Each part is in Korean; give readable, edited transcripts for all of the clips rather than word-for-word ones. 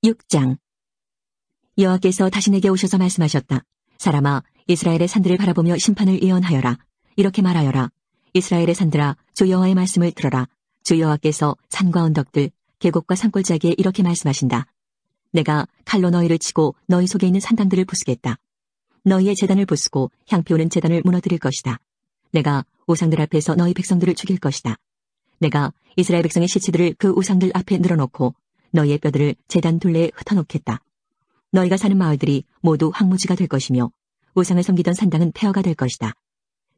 6장. 여호와께서 다시 내게 오셔서 말씀하셨다. 사람아, 이스라엘의 산들을 바라보며 심판을 예언하여라. 이렇게 말하여라. 이스라엘의 산들아, 주 여호와의 말씀을 들어라. 주 여호와께서 산과 언덕들, 계곡과 산골짜기에 이렇게 말씀하신다. 내가 칼로 너희를 치고 너희 속에 있는 산당들을 부수겠다. 너희의 제단을 부수고 향피우는 제단을 무너뜨릴 것이다. 내가 우상들 앞에서 너희 백성들을 죽일 것이다. 내가 이스라엘 백성의 시체들을 그 우상들 앞에 늘어놓고 너희의 뼈들을 제단 둘레에 흩어놓겠다. 너희가 사는 마을들이 모두 황무지가 될 것이며 우상을 섬기던 산당은 폐허가 될 것이다.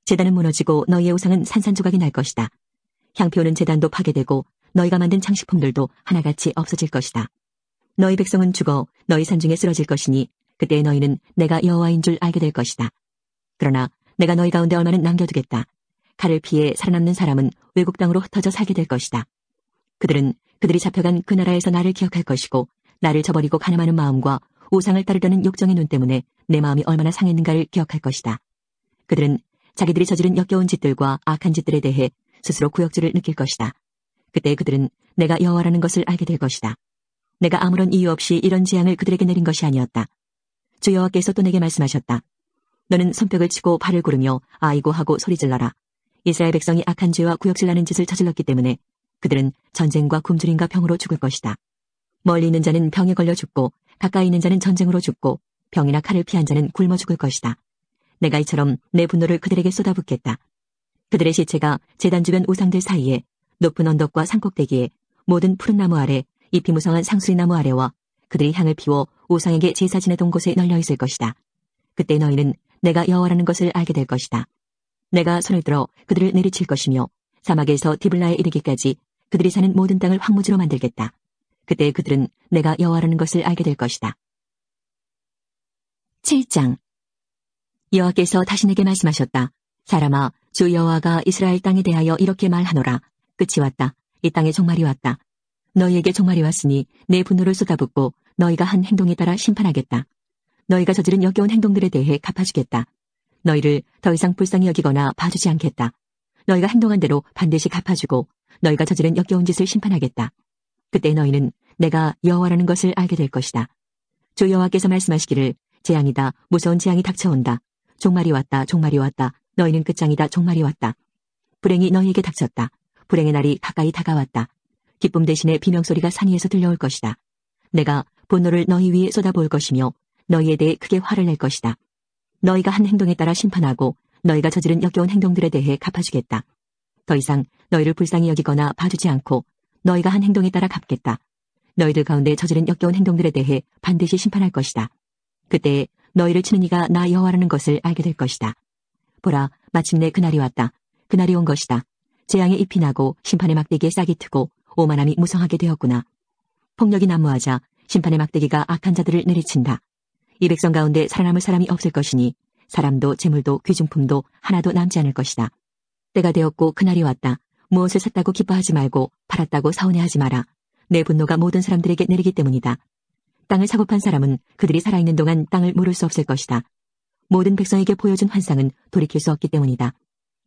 제단은 무너지고 너희의 우상은 산산조각이 날 것이다. 향피우는 제단도 파괴되고 너희가 만든 장식품들도 하나같이 없어질 것이다. 너희 백성은 죽어 너희 산중에 쓰러질 것이니 그때 너희는 내가 여호와인 줄 알게 될 것이다. 그러나 내가 너희 가운데 얼마는 남겨두겠다. 칼을 피해 살아남는 사람은 외국 땅으로 흩어져 살게 될 것이다. 그들이 잡혀간 그 나라에서 나를 기억할 것이고 나를 저버리고 가늠하는 마음과 우상을 따르려는 욕정의 눈 때문에 내 마음이 얼마나 상했는가를 기억할 것이다. 그들은 자기들이 저지른 역겨운 짓들과 악한 짓들에 대해 스스로 구역질을 느낄 것이다. 그때 그들은 내가 여호와라는 것을 알게 될 것이다. 내가 아무런 이유 없이 이런 재앙을 그들에게 내린 것이 아니었다. 주 여호와께서 또 내게 말씀하셨다. 너는 손뼉을 치고 발을 구르며 아이고 하고 소리질러라. 이스라엘 백성이 악한 죄와 구역질나는 짓을 저질렀기 때문에 그들은 전쟁과 굶주림과 병으로 죽을 것이다. 멀리 있는 자는 병에 걸려 죽고 가까이 있는 자는 전쟁으로 죽고 병이나 칼을 피한 자는 굶어 죽을 것이다. 내가 이처럼 내 분노를 그들에게 쏟아붓겠다. 그들의 시체가 제단 주변 우상들 사이에 높은 언덕과 산꼭대기에 모든 푸른 나무 아래 잎이 무성한 상수리 나무 아래와 그들이 향을 피워 우상에게 제사 지내던 곳에 널려 있을 것이다. 그때 너희는 내가 여호와라는 것을 알게 될 것이다. 내가 손을 들어 그들을 내리칠 것이며 사막에서 디블라에 이르기까지 그들이 사는 모든 땅을 황무지로 만들겠다. 그때 그들은 내가 여호와라는 것을 알게 될 것이다. 7장. 여호와께서 다시 내게 말씀하셨다. 사람아, 주 여호와가 이스라엘 땅에 대하여 이렇게 말하노라. 끝이 왔다. 이 땅에 종말이 왔다. 너희에게 종말이 왔으니 내 분노를 쏟아붓고 너희가 한 행동에 따라 심판하겠다. 너희가 저지른 역겨운 행동들에 대해 갚아주겠다. 너희를 더 이상 불쌍히 여기거나 봐주지 않겠다. 너희가 행동한 대로 반드시 갚아주고 너희가 저지른 역겨운 짓을 심판하겠다. 그때 너희는 내가 여호와라는 것을 알게 될 것이다. 주 여호와께서 말씀하시기를 재앙이다. 무서운 재앙이 닥쳐온다. 종말이 왔다. 종말이 왔다. 너희는 끝장이다. 종말이 왔다. 불행이 너희에게 닥쳤다. 불행의 날이 가까이 다가왔다. 기쁨 대신에 비명소리가 산 위에서 들려올 것이다. 내가 분노를 너희 위에 쏟아부을 것이며 너희에 대해 크게 화를 낼 것이다. 너희가 한 행동에 따라 심판하고 너희가 저지른 역겨운 행동들에 대해 갚아주겠다. 더 이상 너희를 불쌍히 여기거나 봐주지 않고 너희가 한 행동에 따라 갚겠다. 너희들 가운데 저지른 역겨운 행동들에 대해 반드시 심판할 것이다. 그때 너희를 치는 이가 나 여호와라는 것을 알게 될 것이다. 보라, 마침내 그날이 왔다. 그날이 온 것이다. 재앙의 잎이 나고 심판의 막대기에 싹이 트고 오만함이 무성하게 되었구나. 폭력이 난무하자 심판의 막대기가 악한 자들을 내리친다. 이 백성 가운데 살아남을 사람이 없을 것이니 사람도 재물도 귀중품도 하나도 남지 않을 것이다. 때가 되었고 그날이 왔다. 무엇을 샀다고 기뻐하지 말고 팔았다고 서운해하지 마라. 내 분노가 모든 사람들에게 내리기 때문이다. 땅을 사고 판 사람은 그들이 살아있는 동안 땅을 물을 수 없을 것이다. 모든 백성에게 보여준 환상은 돌이킬 수 없기 때문이다.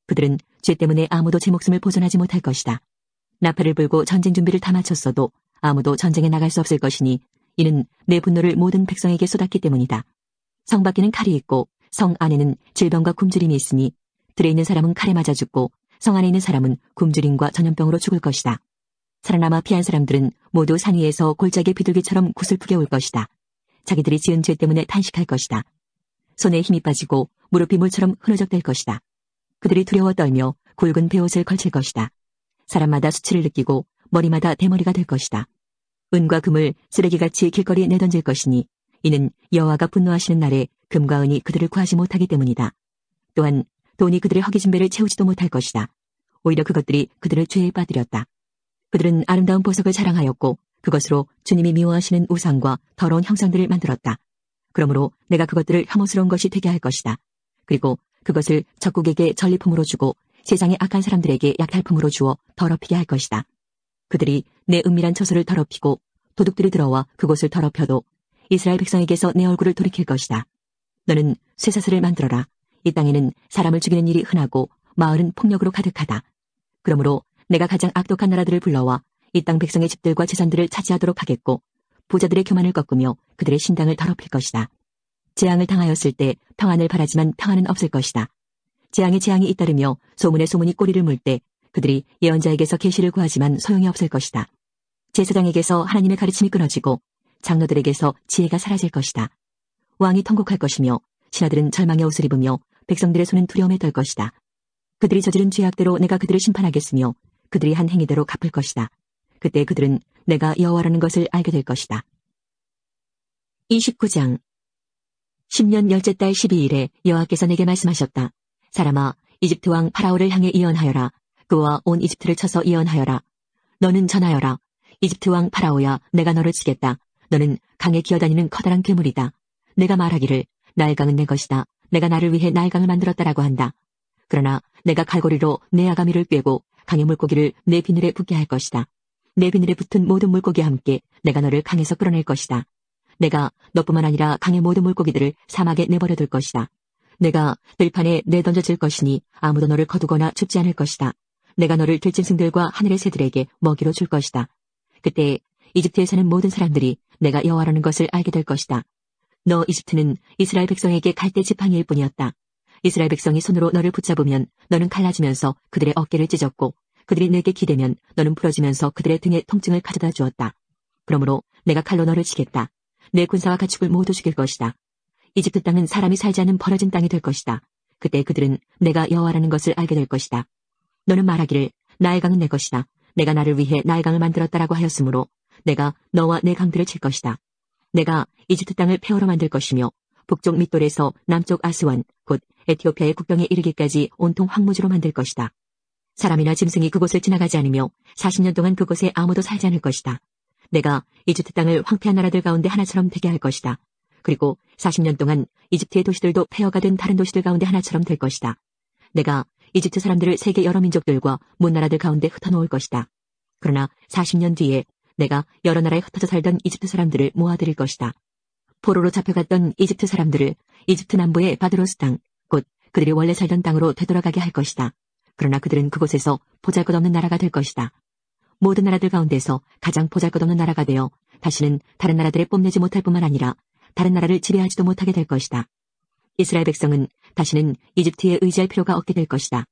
그들은 죄 때문에 아무도 제 목숨을 보존하지 못할 것이다. 나팔을 불고 전쟁 준비를 다 마쳤어도 아무도 전쟁에 나갈 수 없을 것이니 이는 내 분노를 모든 백성에게 쏟았기 때문이다. 성 밖에는 칼이 있고 성 안에는 질병과 굶주림이 있으니 들에 있는 사람은 칼에 맞아 죽고 성 안에 있는 사람은 굶주림과 전염병으로 죽을 것이다. 살아남아 피한 사람들은 모두 산 위에서 골짜기 비둘기처럼 구슬프게 올 것이다. 자기들이 지은 죄 때문에 탄식할 것이다. 손에 힘이 빠지고 무릎이 물처럼 흐느적될 것이다. 그들이 두려워 떨며 굵은 베옷을 걸칠 것이다. 사람마다 수치를 느끼고 머리마다 대머리가 될 것이다. 은과 금을 쓰레기같이 길거리에 내던질 것이니 이는 여호와가 분노하시는 날에 금과 은이 그들을 구하지 못하기 때문이다. 또한 돈이 그들의 허기진 배를 채우지도 못할 것이다. 오히려 그것들이 그들을 죄에 빠뜨렸다. 그들은 아름다운 보석을 자랑하였고 그것으로 주님이 미워하시는 우상과 더러운 형상들을 만들었다. 그러므로 내가 그것들을 혐오스러운 것이 되게 할 것이다. 그리고 그것을 적국에게 전리품으로 주고 세상의 악한 사람들에게 약탈품으로 주어 더럽히게 할 것이다. 그들이 내 은밀한 처소를 더럽히고 도둑들이 들어와 그곳을 더럽혀도 이스라엘 백성에게서 내 얼굴을 돌이킬 것이다. 너는 쇠사슬을 만들어라. 이 땅에는 사람을 죽이는 일이 흔하고 마을은 폭력으로 가득하다. 그러므로 내가 가장 악독한 나라들을 불러와 이 땅 백성의 집들과 재산들을 차지하도록 하겠고 부자들의 교만을 꺾으며 그들의 신당을 더럽힐 것이다. 재앙을 당하였을 때 평안을 바라지만 평안은 없을 것이다. 재앙에 재앙이 잇따르며 소문에 소문이 꼬리를 물 때 그들이 예언자에게서 계시를 구하지만 소용이 없을 것이다. 제사장에게서 하나님의 가르침이 끊어지고 장로들에게서 지혜가 사라질 것이다. 왕이 통곡할 것이며 신하들은 절망의 옷을 입으며 백성들의 손은 두려움에 떨 것이다. 그들이 저지른 죄악대로 내가 그들을 심판하겠으며 그들이 한 행위대로 갚을 것이다. 그때 그들은 내가 여호와라는 것을 알게 될 것이다. 29장 10년 열째 달 12일에 여호와께서 내게 말씀하셨다. 사람아, 이집트 왕 파라오를 향해 예언하여라. 그와 온 이집트를 쳐서 예언하여라. 너는 전하여라. 이집트 왕 파라오야, 내가 너를 치겠다. 너는 강에 기어다니는 커다란 괴물이다. 내가 말하기를 나일강은 내 것이다. 내가 나를 위해 나일강을 만들었다라고 한다. 그러나 내가 칼고리로 내 아가미를 꿰고 강의 물고기를 내 비늘에 붙게 할 것이다. 내 비늘에 붙은 모든 물고기와 함께 내가 너를 강에서 끌어낼 것이다. 내가 너뿐만 아니라 강의 모든 물고기들을 사막에 내버려둘 것이다. 내가 들판에 내던져질 것이니 아무도 너를 거두거나 줍지 않을 것이다. 내가 너를 들짐승들과 하늘의 새들에게 먹이로 줄 것이다. 그때 이집트에 사는 모든 사람들이 내가 여호와라는 것을 알게 될 것이다. 너 이집트는 이스라엘 백성에게 갈대 지팡이일 뿐이었다. 이스라엘 백성이 손으로 너를 붙잡으면 너는 갈라지면서 그들의 어깨를 찢었고 그들이 내게 기대면 너는 부러지면서 그들의 등에 통증을 가져다 주었다. 그러므로 내가 칼로 너를 치겠다. 내 군사와 가축을 모두 죽일 것이다. 이집트 땅은 사람이 살지 않는 벌어진 땅이 될 것이다. 그때 그들은 내가 여호와라는 것을 알게 될 것이다. 너는 말하기를 나일강은 내 것이다. 내가 나를 위해 나일강을 만들었다라고 하였으므로 내가 너와 내 강들을 칠 것이다. 내가 이집트 땅을 폐허로 만들 것이며 북쪽 밑돌에서 남쪽 아스완 곧 에티오피아의 국경에 이르기까지 온통 황무지로 만들 것이다. 사람이나 짐승이 그곳을 지나가지 않으며 40년 동안 그곳에 아무도 살지 않을 것이다. 내가 이집트 땅을 황폐한 나라들 가운데 하나처럼 되게 할 것이다. 그리고 40년 동안 이집트의 도시들도 폐허가 된 다른 도시들 가운데 하나처럼 될 것이다. 내가 이집트 사람들을 세계 여러 민족들과 문나라들 가운데 흩어놓을 것이다. 그러나 40년 뒤에 내가 여러 나라에 흩어져 살던 이집트 사람들을 모아들일 것이다. 포로로 잡혀갔던 이집트 사람들을 이집트 남부의 바드로스 땅, 곧 그들이 원래 살던 땅으로 되돌아가게 할 것이다. 그러나 그들은 그곳에서 보잘것없는 나라가 될 것이다. 모든 나라들 가운데서 가장 보잘것없는 나라가 되어 다시는 다른 나라들에 뽐내지 못할 뿐만 아니라 다른 나라를 지배하지도 못하게 될 것이다. 이스라엘 백성은 다시는 이집트에 의지할 필요가 없게 될 것이다.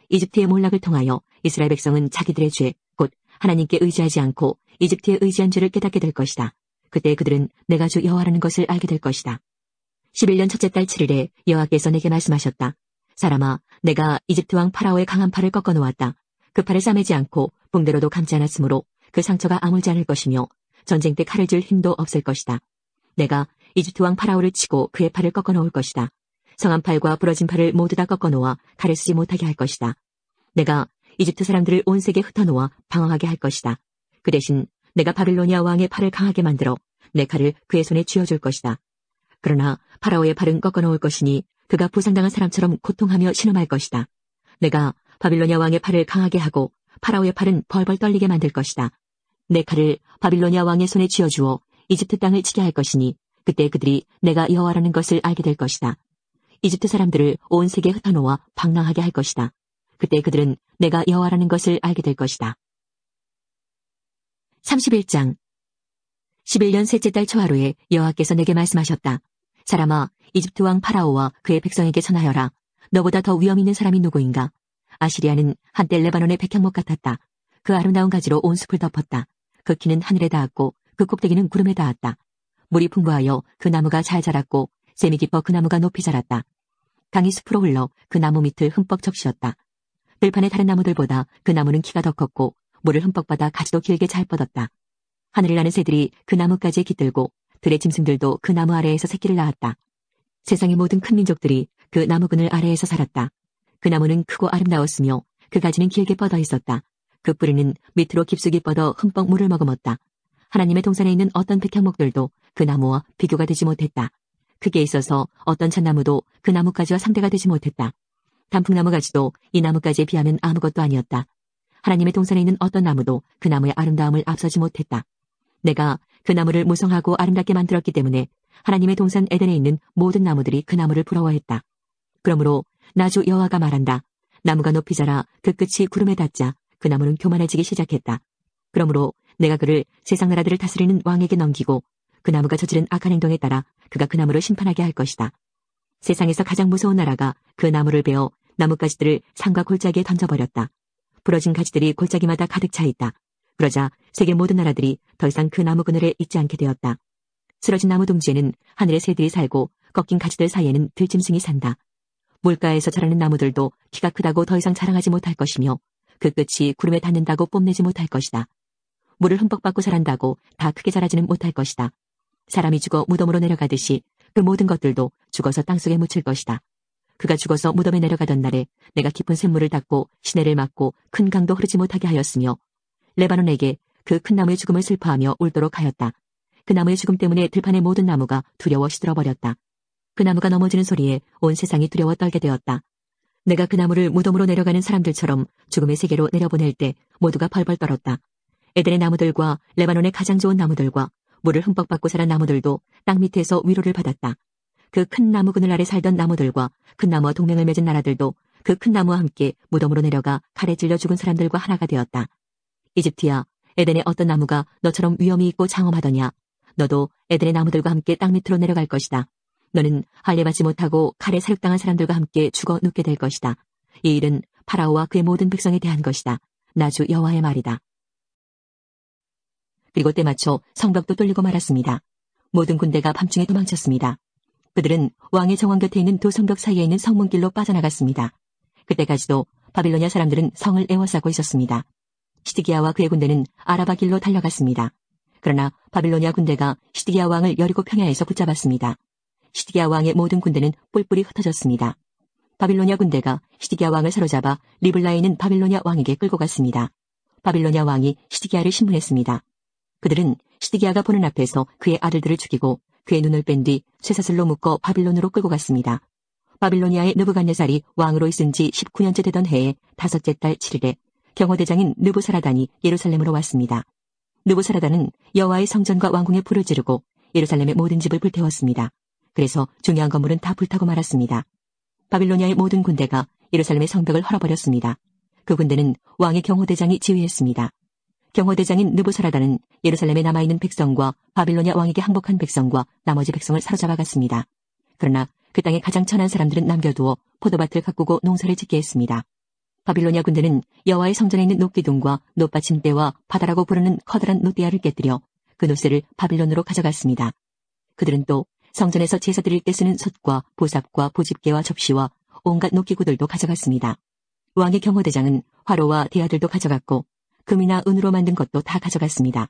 이집트의 몰락을 통하여 이스라엘 백성은 자기들의 죄, 곧 하나님께 의지하지 않고 이집트에 의지한 죄를 깨닫게 될 것이다. 그때 그들은 내가 주 여호와라는 것을 알게 될 것이다. 11년 첫째 달 7일에 여호와께서 내게 말씀하셨다. 사람아, 내가 이집트 왕 파라오의 강한 팔을 꺾어 놓았다. 그 팔을 싸매지 않고 붕대로도 감지 않았으므로 그 상처가 아물지 않을 것이며 전쟁 때 칼을 쥘 힘도 없을 것이다. 내가 이집트 왕 파라오를 치고 그의 팔을 꺾어 놓을 것이다. 성한 팔과 부러진 팔을 모두 다 꺾어 놓아 칼을 쓰지 못하게 할 것이다. 내가 이집트 사람들을 온 세계에 흩어놓아 방황하게 할 것이다. 그 대신 내가 바빌로니아 왕의 팔을 강하게 만들어 내 칼을 그의 손에 쥐어줄 것이다. 그러나 파라오의 팔은 꺾어 놓을 것이니 그가 부상당한 사람처럼 고통하며 신음할 것이다. 내가 바빌로니아 왕의 팔을 강하게 하고 파라오의 팔은 벌벌 떨리게 만들 것이다. 내 칼을 바빌로니아 왕의 손에 쥐어주어 이집트 땅을 치게 할 것이니 그때 그들이 내가 여호와라는 것을 알게 될 것이다. 이집트 사람들을 온 세계에 흩어놓아 방랑하게 할 것이다. 그때 그들은 내가 여호와라는 것을 알게 될 것이다. 31장 11년 셋째 달 초하루에 여호와께서 내게 말씀하셨다. 사람아, 이집트 왕 파라오와 그의 백성에게 전하여라. 너보다 더 위험 있는 사람이 누구인가? 아시리아는 한때 레바논의 백향목 같았다. 그 아름다운 가지로 온 숲을 덮었다. 그 키는 하늘에 닿았고 그 꼭대기는 구름에 닿았다. 물이 풍부하여 그 나무가 잘 자랐고 샘이 깊어 그 나무가 높이 자랐다. 강이 숲으로 흘러 그 나무 밑을 흠뻑 적시었다. 들판의 다른 나무들보다 그 나무는 키가 더 컸고 물을 흠뻑 받아 가지도 길게 잘 뻗었다. 하늘을 나는 새들이 그 나무까지에 깃들고 들의 짐승들도 그 나무 아래에서 새끼를 낳았다. 세상의 모든 큰 민족들이 그 나무 그늘 아래에서 살았다. 그 나무는 크고 아름다웠으며 그 가지는 길게 뻗어 있었다. 그 뿌리는 밑으로 깊숙이 뻗어 흠뻑 물을 머금었다. 하나님의 동산에 있는 어떤 백향목들도 그 나무와 비교가 되지 못했다. 크기에 있어서 어떤 잣나무도 그 나무가지와 상대가 되지 못했다. 단풍나무 가지도 이 나무가지에 비하면 아무것도 아니었다. 하나님의 동산에 있는 어떤 나무도 그 나무의 아름다움을 앞서지 못했다. 내가 그 나무를 무성하고 아름답게 만들었기 때문에 하나님의 동산 에덴에 있는 모든 나무들이 그 나무를 부러워했다. 그러므로 나주 여호와가 말한다. 나무가 높이 자라 그 끝이 구름에 닿자 그 나무는 교만해지기 시작했다. 그러므로 내가 그를 세상 나라들을 다스리는 왕에게 넘기고 그 나무가 저지른 악한 행동에 따라 그가 그 나무를 심판하게 할 것이다. 세상에서 가장 무서운 나라가 그 나무를 베어 나뭇가지들을 산과 골짜기에 던져버렸다. 부러진 가지들이 골짜기마다 가득 차 있다. 그러자 세계 모든 나라들이 더 이상 그 나무 그늘에 있지 않게 되었다. 쓰러진 나무 둥지에는 하늘의 새들이 살고 꺾인 가지들 사이에는 들짐승이 산다. 물가에서 자라는 나무들도 키가 크다고 더 이상 자랑하지 못할 것이며 그 끝이 구름에 닿는다고 뽐내지 못할 것이다. 물을 흠뻑 받고 자란다고 다 크게 자라지는 못할 것이다. 사람이 죽어 무덤으로 내려가듯이 그 모든 것들도 죽어서 땅속에 묻힐 것이다. 그가 죽어서 무덤에 내려가던 날에 내가 깊은 샘물을 닫고 시내를 막고 큰 강도 흐르지 못하게 하였으며 레바논에게 그 큰 나무의 죽음을 슬퍼하며 울도록 하였다. 그 나무의 죽음 때문에 들판의 모든 나무가 두려워 시들어버렸다. 그 나무가 넘어지는 소리에 온 세상이 두려워 떨게 되었다. 내가 그 나무를 무덤으로 내려가는 사람들처럼 죽음의 세계로 내려보낼 때 모두가 벌벌 떨었다. 에덴의 나무들과 레바논의 가장 좋은 나무들과 물을 흠뻑 받고 자란 나무들도 땅 밑에서 위로를 받았다. 그 큰 나무 그늘 아래 살던 나무들과 큰 나무와 동맹을 맺은 나라들도 그 큰 나무와 함께 무덤으로 내려가 칼에 찔려 죽은 사람들과 하나가 되었다. 이집트야, 에덴의 어떤 나무가 너처럼 위엄이 있고 장엄하더냐. 너도 에덴의 나무들과 함께 땅 밑으로 내려갈 것이다. 너는 할례받지 못하고 칼에 사육당한 사람들과 함께 죽어 눕게 될 것이다. 이 일은 파라오와 그의 모든 백성에 대한 것이다. 나주 여호와의 말이다. 그리고 때맞춰 성벽도 뚫리고 말았습니다. 모든 군대가 밤중에 도망쳤습니다. 그들은 왕의 정원 곁에 있는 두 성벽 사이에 있는 성문길로 빠져나갔습니다. 그때까지도 바빌로니아 사람들은 성을 에워싸고 있었습니다. 시드기야와 그의 군대는 아라바 길로 달려갔습니다. 그러나 바빌로니아 군대가 시드기야 왕을 여리고 평야에서 붙잡았습니다. 시드기야 왕의 모든 군대는 뿔뿔이 흩어졌습니다. 바빌로니아 군대가 시드기야 왕을 사로잡아 리블라에 있는 바빌로니아 왕에게 끌고 갔습니다. 바빌로니아 왕이 시드기야를 신문했습니다. 그들은 시드기야가 보는 앞에서 그의 아들들을 죽이고 그의 눈을 뺀 뒤 쇠사슬로 묶어 바빌론으로 끌고 갔습니다. 바빌로니아의 느부갓네살이 왕으로 있은 지 19년째 되던 해의 5째 달 7일에 경호대장인 느부사라단이 예루살렘으로 왔습니다. 느부사라단은 여호와의 성전과 왕궁에 불을 지르고 예루살렘의 모든 집을 불태웠습니다. 그래서 중요한 건물은 다 불타고 말았습니다. 바빌로니아의 모든 군대가 예루살렘의 성벽을 헐어버렸습니다. 그 군대는 왕의 경호대장이 지휘했습니다. 경호대장인 느부사라단은 예루살렘에 남아있는 백성과 바빌로니아 왕에게 항복한 백성과 나머지 백성을 사로잡아갔습니다. 그러나 그 땅의 가장 천한 사람들은 남겨두어 포도밭을 가꾸고 농사를 짓게 했습니다. 바빌로니아 군대는 여호와의 성전에 있는 놋기둥과 놋받침대와 바다라고 부르는 커다란 놋대야를 깨뜨려 그 놋새를 바빌론으로 가져갔습니다. 그들은 또 성전에서 제사 드릴 때 쓰는 솥과 보삽과 보집게와 접시와 온갖 놋기구들도 가져갔습니다. 왕의 경호대장은 화로와 대야들도 가져갔고 금이나 은으로 만든 것도 다 가져갔습니다.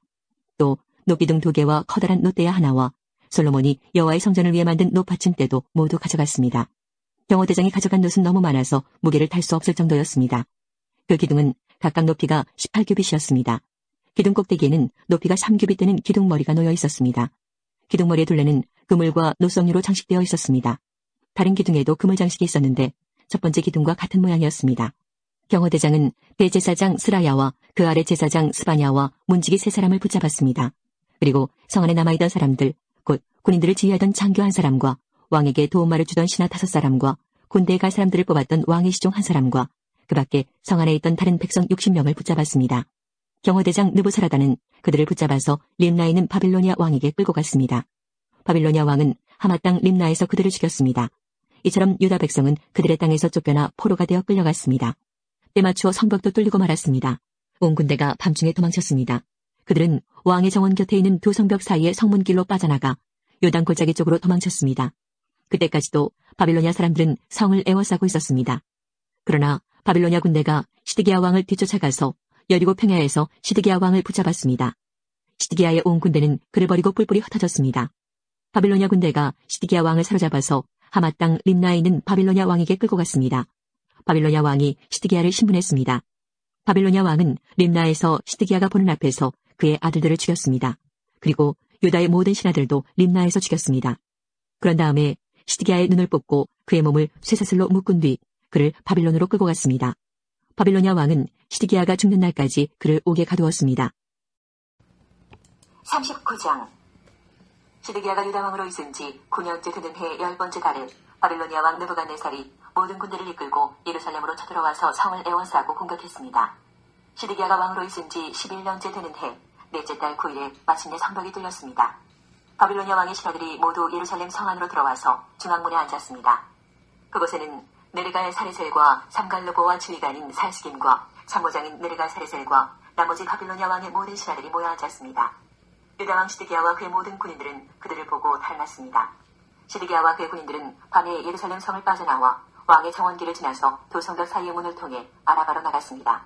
또 놋기둥 2개와 커다란 놋대야 하나와 솔로몬이 여호와의 성전을 위해 만든 놋받침대도 모두 가져갔습니다. 경호대장이 가져간 놋은 너무 많아서 무게를 달 수 없을 정도였습니다. 그 기둥은 각각 높이가 18규빗이었습니다. 기둥 꼭대기에는 높이가 3규빗 되는 기둥머리가 놓여 있었습니다. 기둥머리의 둘레는 그물과 노석류로 장식되어 있었습니다. 다른 기둥에도 그물 장식이 있었는데 첫 번째 기둥과 같은 모양이었습니다. 경호대장은 대제사장 스라야와 그 아래 제사장 스바냐와 문지기 3사람을 붙잡았습니다. 그리고 성 안에 남아있던 사람들, 곧 군인들을 지휘하던 장교 1사람과 왕에게 도움말을 주던 신하 5사람과 군대에 갈 사람들을 뽑았던 왕의 시종 1사람과 그 밖에 성 안에 있던 다른 백성 60명을 붙잡았습니다. 경호대장 느부사라단은 그들을 붙잡아서 림나에 있는 바빌로니아 왕에게 끌고 갔습니다. 바빌로니아 왕은 하마 땅 림나에서 그들을 죽였습니다. 이처럼 유다 백성은 그들의 땅에서 쫓겨나 포로가 되어 끌려갔습니다. 때맞추어 성벽도 뚫리고 말았습니다. 온 군대가 밤중에 도망쳤습니다. 그들은 왕의 정원 곁에 있는 두 성벽 사이의 성문길로 빠져나가 요단 골짜기 쪽으로 도망쳤습니다. 그때까지도 바빌로니아 사람들은 성을 에워싸고 있었습니다. 그러나 바빌로니아 군대가 시드기야 왕을 뒤쫓아가서 여리고 평야에서 시드기야 왕을 붙잡았습니다. 시드기야의 온 군대는 그를 버리고 뿔뿔이 흩어졌습니다. 바빌로니아 군대가 시드기야 왕을 사로잡아서 하마 땅 림나에 있는 바빌로니아 왕에게 끌고 갔습니다. 바빌로니아 왕이 시드기야를 신문했습니다. 바빌로니아 왕은 림나에서 시드기야가 보는 앞에서 그의 아들들을 죽였습니다. 그리고 유다의 모든 신하들도 림나에서 죽였습니다. 그런 다음에 시드기야의 눈을 뽑고 그의 몸을 쇠사슬로 묶은 뒤 그를 바빌론으로 끌고 갔습니다. 바빌로니아 왕은 시드기야가 죽는 날까지 그를 옥에 가두었습니다. 39장 시드기야가 유다 왕으로 있은 지 9년째 되는 해 10번째 달에 바빌로니아 왕 느부갓네살이 모든 군대를 이끌고 예루살렘으로 쳐들어와서 성을 에워싸고 공격했습니다. 시드기야가 왕으로 있은 지 11년째 되는 해 넷째 달 9일에 마침내 성벽이 뚫렸습니다. 바빌로니아 왕의 신하들이 모두 예루살렘 성 안으로 들어와서 중앙문에 앉았습니다. 그곳에는 느르갈 사레셀과 삼갈로보와 지휘관인 살스김과 참모장인 느르갈 사레셀과 나머지 바빌로니아 왕의 모든 신하들이 모여 앉았습니다. 유다왕 시드기야와 그의 모든 군인들은 그들을 보고 달아났습니다. 시드기야와 그의 군인들은 밤에 예루살렘 성을 빠져나와 왕의 정원길을 지나서 두 성벽 사이의 문을 통해 아라바로 나갔습니다.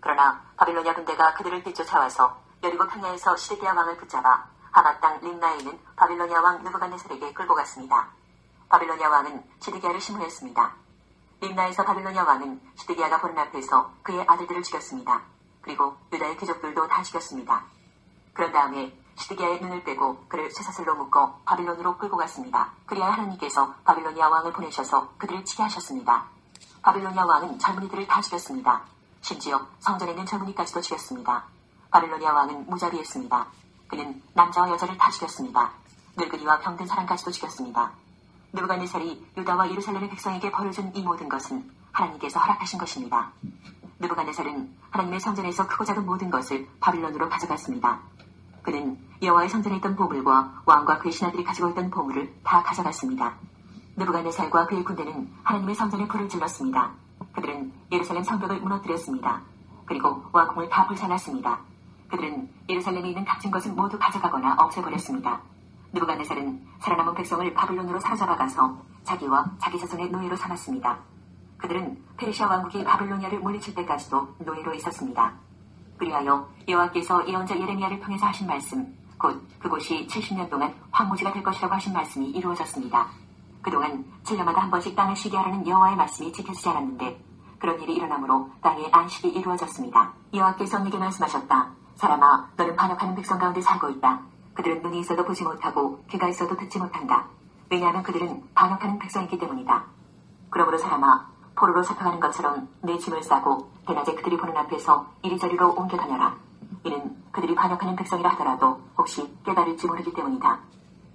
그러나 바빌로니아 군대가 그들을 뒤쫓아와서 여리고 평야에서 시드기야 왕을 붙잡아 하맛 땅 림나에 있는 바빌로니아 왕 느부갓네살에게 끌고 갔습니다. 바빌로니아 왕은 시드기야를 심문했습니다. 림나에서 바빌로니아 왕은 시드기야가 보는 앞에서 그의 아들들을 죽였습니다. 그리고 유다의 귀족들도 다 죽였습니다. 그런 다음에 시드기야의 눈을 빼고 그를 쇠사슬로 묶어 바빌론으로 끌고 갔습니다. 그리하여 하나님께서 바빌로니아 왕을 보내셔서 그들을 치게 하셨습니다. 바빌로니아 왕은 젊은이들을 다 죽였습니다. 심지어 성전에 있는 젊은이까지도 죽였습니다. 바빌로니아 왕은 무자비했습니다. 그는 남자와 여자를 다 죽였습니다. 늙은이와 병든 사람까지도 죽였습니다. 느부갓네살이 유다와 예루살렘의 백성에게 벌을 준 이 모든 것은 하나님께서 허락하신 것입니다. 느부갓네살은 하나님의 성전에서 크고 작은 모든 것을 바빌론으로 가져갔습니다. 그는 여호와의 성전에 있던 보물과 왕과 그의 신하들이 가지고 있던 보물을 다 가져갔습니다. 느부갓네살과 그의 군대는 하나님의 성전에 불을 질렀습니다. 그들은 예루살렘 성벽을 무너뜨렸습니다. 그리고 왕궁을 다 불살랐습니다. 그들은 예루살렘에 있는 값진 것을 모두 가져가거나 없애버렸습니다. 느부갓네살은 살아남은 백성을 바빌론으로 사로잡아가서 자기와 자기 자손의 노예로 삼았습니다. 그들은 페르시아 왕국이 바빌로니아를 물리칠 때까지도 노예로 있었습니다. 그리하여 여호와께서 예언자 예레미야를 통해서 하신 말씀, 곧 그곳이 70년 동안 황무지가 될 것이라고 하신 말씀이 이루어졌습니다. 그동안 7년마다 한 번씩 땅을 쉬게 하라는 여호와의 말씀이 지켜지지 않았는데 그런 일이 일어나므로 땅의 안식이 이루어졌습니다. 여호와께서 내게 말씀하셨다. 사람아, 너는 반역하는 백성 가운데 살고 있다. 그들은 눈이 있어도 보지 못하고 귀가 있어도 듣지 못한다. 왜냐하면 그들은 반역하는 백성이기 때문이다. 그러므로 사람아, 포로로 잡혀가는 것처럼 내 짐을 싸고 대낮에 그들이 보는 앞에서 이리저리로 옮겨 다녀라. 이는 그들이 반역하는 백성이라 하더라도 혹시 깨달을지 모르기 때문이다.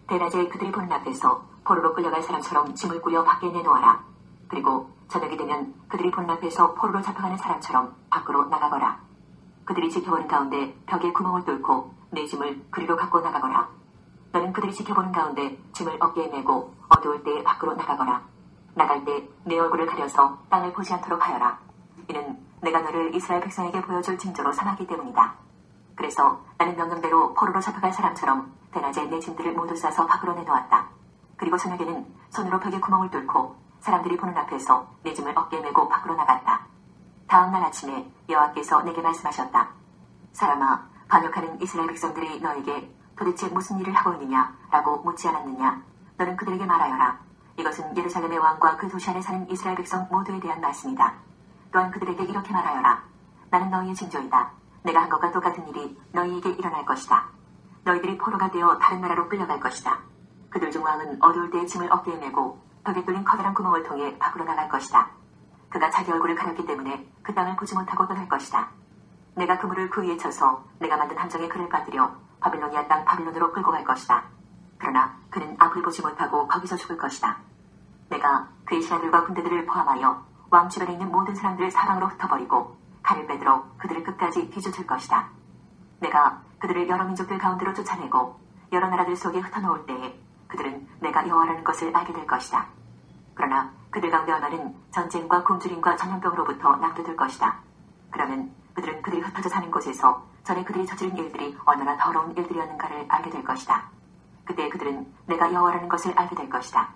대낮에 그들이 보는 앞에서 포로로 끌려갈 사람처럼 짐을 꾸려 밖에 내놓아라. 그리고 저녁이 되면 그들이 보는 앞에서 포로로 잡혀가는 사람처럼 밖으로 나가거라. 그들이 지켜보는 가운데 벽에 구멍을 뚫고 내 짐을 그리로 갖고 나가거라. 너는 그들이 지켜보는 가운데 짐을 어깨에 메고 어두울 때 밖으로 나가거라. 나갈 때 내 얼굴을 가려서 땅을 보지 않도록 하여라. 이는 내가 너를 이스라엘 백성에게 보여줄 징조로 삼았기 때문이다. 그래서 나는 명령대로 포로로 잡혀갈 사람처럼 대낮에 내 짐들을 모두 싸서 밖으로 내놓았다. 그리고 저녁에는 손으로 벽에 구멍을 뚫고 사람들이 보는 앞에서 내 짐을 어깨에 메고 밖으로 나갔다. 다음 날 아침에 여호와께서 내게 말씀하셨다. 사람아, 반역하는 이스라엘 백성들이 너에게 도대체 무슨 일을 하고 있느냐 라고 묻지 않았느냐. 너는 그들에게 말하여라. 이것은 예루살렘의 왕과 그 도시 안에 사는 이스라엘 백성 모두에 대한 말씀이다. 또한 그들에게 이렇게 말하여라. 나는 너희의 징조이다. 내가 한 것과 똑같은 일이 너희에게 일어날 것이다. 너희들이 포로가 되어 다른 나라로 끌려갈 것이다. 그들 중 왕은 어두울 때에 짐을 어깨에 메고 벽에 뚫린 커다란 구멍을 통해 밖으로 나갈 것이다. 그가 자기 얼굴을 가렸기 때문에 그 땅을 보지 못하고 떠날 것이다. 내가 그물을 그 위에 쳐서 내가 만든 함정에 그를 빠뜨려 바빌로니아 땅 바빌론으로 끌고 갈 것이다. 그러나 그는 앞을 보지 못하고 거기서 죽을 것이다. 내가 그의 신하들과 군대들을 포함하여 왕 주변에 있는 모든 사람들을 사방으로 흩어버리고 칼을 빼들어 그들을 끝까지 뒤쫓을 것이다. 내가 그들을 여러 민족들 가운데로 쫓아내고 여러 나라들 속에 흩어놓을 때에 그들은 내가 여호와라는 것을 알게 될 것이다. 그러나 그들 가운데 얼마는 전쟁과 굶주림과 전염병으로부터 낭떠들 것이다. 그러면 그들은 그들이 흩어져 사는 곳에서 전에 그들이 저지른 일들이 얼마나 더러운 일들이었는가를 알게 될 것이다. 그때 그들은 내가 여호와라는 것을 알게 될 것이다.